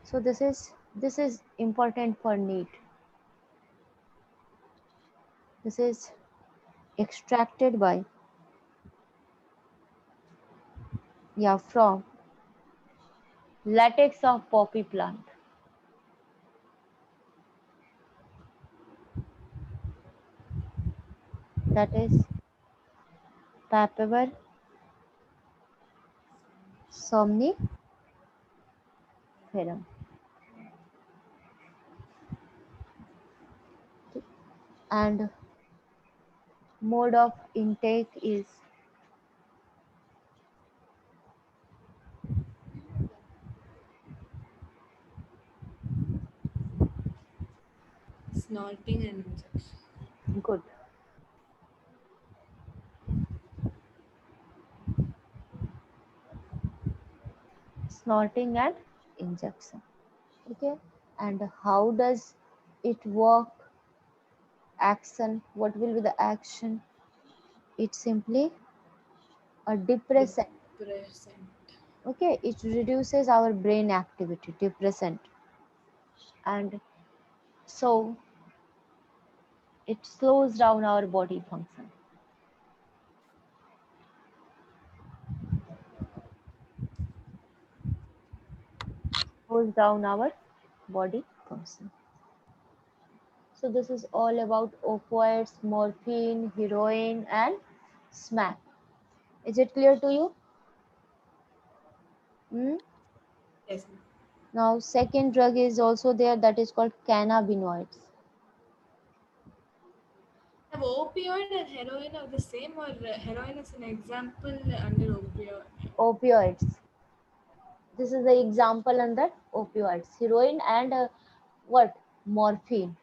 So this is important for NEET. This is extracted by, yeah, from latex of poppy plant. That is Papaver somniferum. And mode of intake is Snorting and injection. good. Snorting and injection. Okay. And how does it work? Action. What will be the action? It's simply a depressant. Depressant. Okay. It reduces our brain activity, depressant. And so it slows down our body function. Slows down our body function. So this is all about opioids, morphine, heroin, and smack. Is it clear to you? Hmm? Yes, ma'am. Now, second drug is also there, that is called cannabinoids. Have opioid and heroin are the same, or heroin is an example under opioid? Opioids. This is the example under opioids. Heroin and what? Morphine.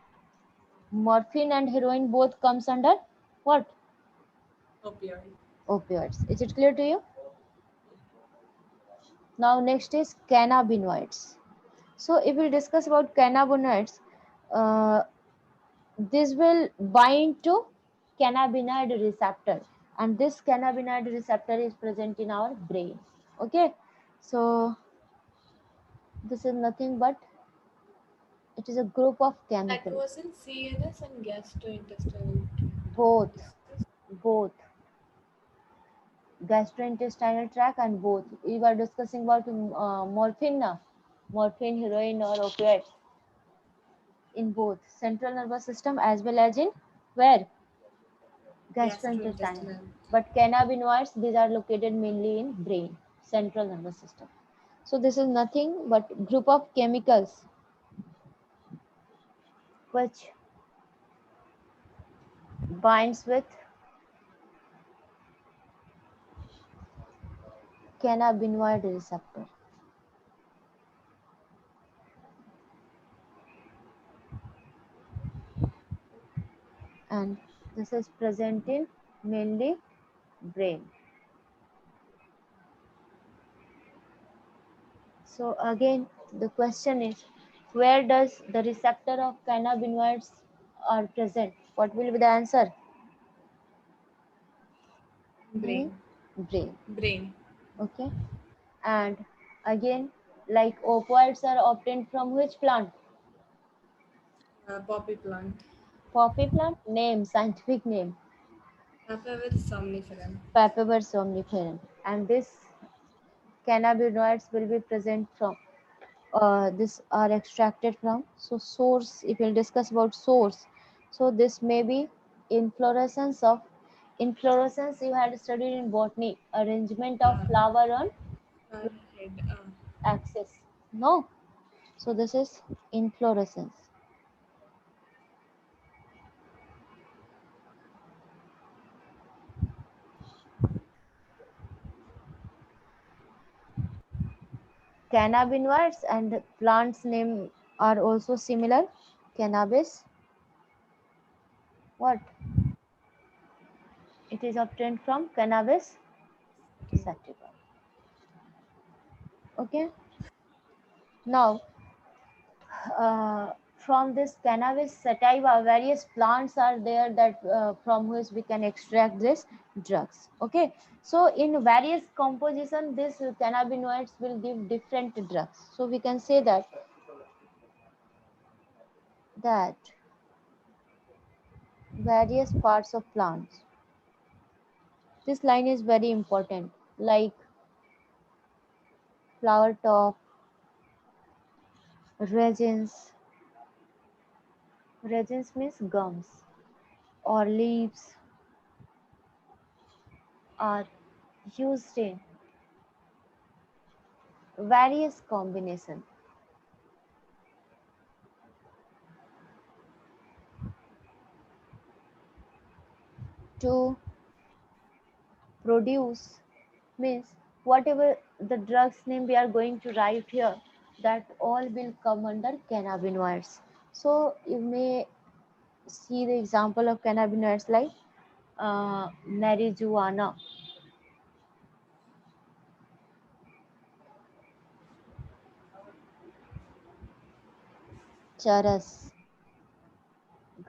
Morphine and heroin both comes under what? Opioid. Opioids. Is it clear to you? Now, next is cannabinoids. So, if we discuss about cannabinoids, uh, this will bind to cannabinoid receptor, and this cannabinoid receptor is present in our brain. Okay, so this is nothing but it is a group of That chemicals. was in CNS and gastrointestinal tract. Both, Is this? both gastrointestinal tract, and both we were discussing about morphine now, morphine, heroin, or opioids, in both central nervous system as well as in where? Gastrointestinal. Gastrointestinal. But cannabinoids, these are located mainly in brain, central nervous system. So this is nothing but group of chemicals which binds with cannabinoid receptor. and this is present in mainly brain. So again the question is, where does the receptor of cannabinoids are present? What will be the answer? Hmm? Brain. Brain. Brain. Okay. And again, like opioids are obtained from which plant? Poppy plant. Poppy plant. Name, scientific name. Papaver somniferum. Papaver somniferum. And this cannabinoids will be present from this are extracted from. So source, if we'll discuss about source, so this may be inflorescence you had studied in botany, arrangement of Uh, flower on Flower head. axis. No, so this is inflorescence. Cannabinoids and plants name are also similar. Cannabis, what? It is obtained from cannabis sativa. Okay. Now, from this cannabis sativa, various plants are there that from which we can extract this drugs. Okay. So in various composition, this cannabinoids will give different drugs. So we can say that various parts of plants. This line is very important. Like flower top, resins. Resins means gums or leaves are used in various combination to produce, means whatever the drugs name we are going to write here, that all will come under cannabinoids. So you may see the example of cannabinoids like marijuana, charas,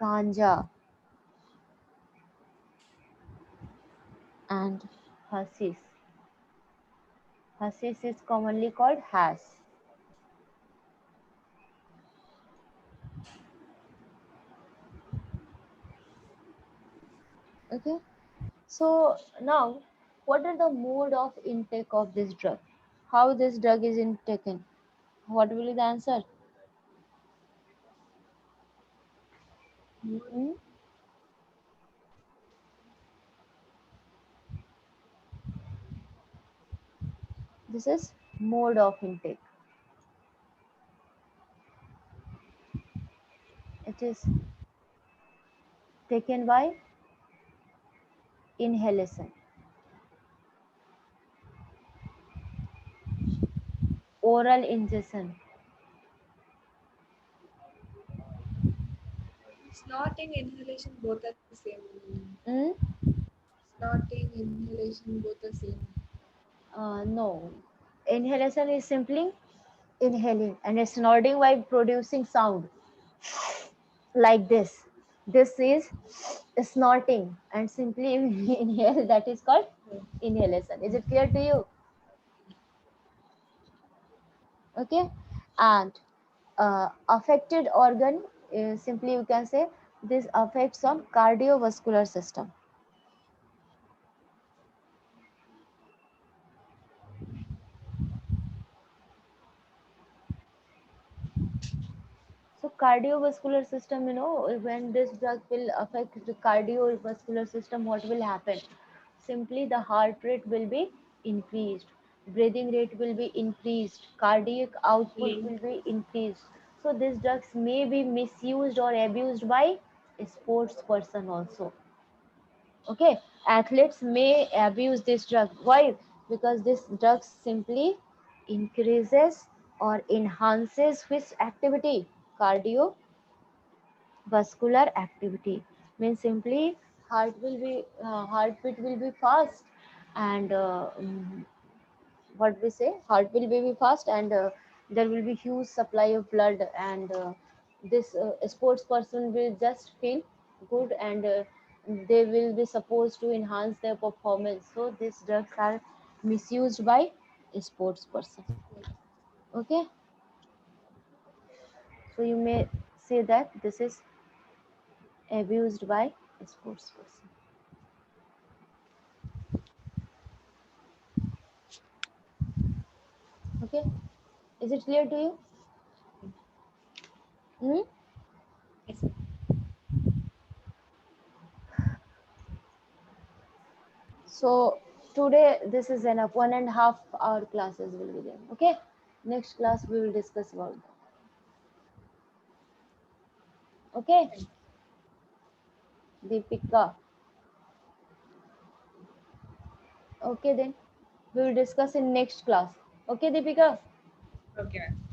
ganja, and hashish. Hashish is commonly called hash. Okay. So now, what are the mode of intake of this drug? How this drug is taken? What will be the answer? Hmm? This is mode of intake. It is taken by inhalation, oral ingestion. Snorting, inhalation, both are same. Hmm? Snorting, inhalation, both are same. No. Inhalation is simply inhaling, and it's snorting by producing sound like this. This is snorting, and simply inhale, that is called inhalation. Is it clear to you? Okay. And affected organ is simply you can say this affects on cardiovascular system. So cardiovascular system, when this drug will affect the cardiovascular system, what will happen? Simply the heart rate will be increased, breathing rate will be increased, cardiac output Link. will be increased. So these drugs may be misused or abused by a sports person also. Okay, athletes may abuse this drug. Why? Because this drug simply increases or enhances which activity? Cardiovascular activity. Means simply heartbeat will be fast, and what we say, heart will be fast, and there will be huge supply of blood, and this sports person will just feel good, and they will be supposed to enhance their performance. So these drugs are misused by a sports person. Okay, so you may say that this is abused by a sports person. Okay, is it clear to you? Hmm? Yes, ma'am. So today this is enough. 1.5 hour classes will be there. Okay. Next class we will discuss about that. Okay, Thank Deepika. Okay then. We will discuss in next class. Okay, Deepika. you. Okay, ma'am.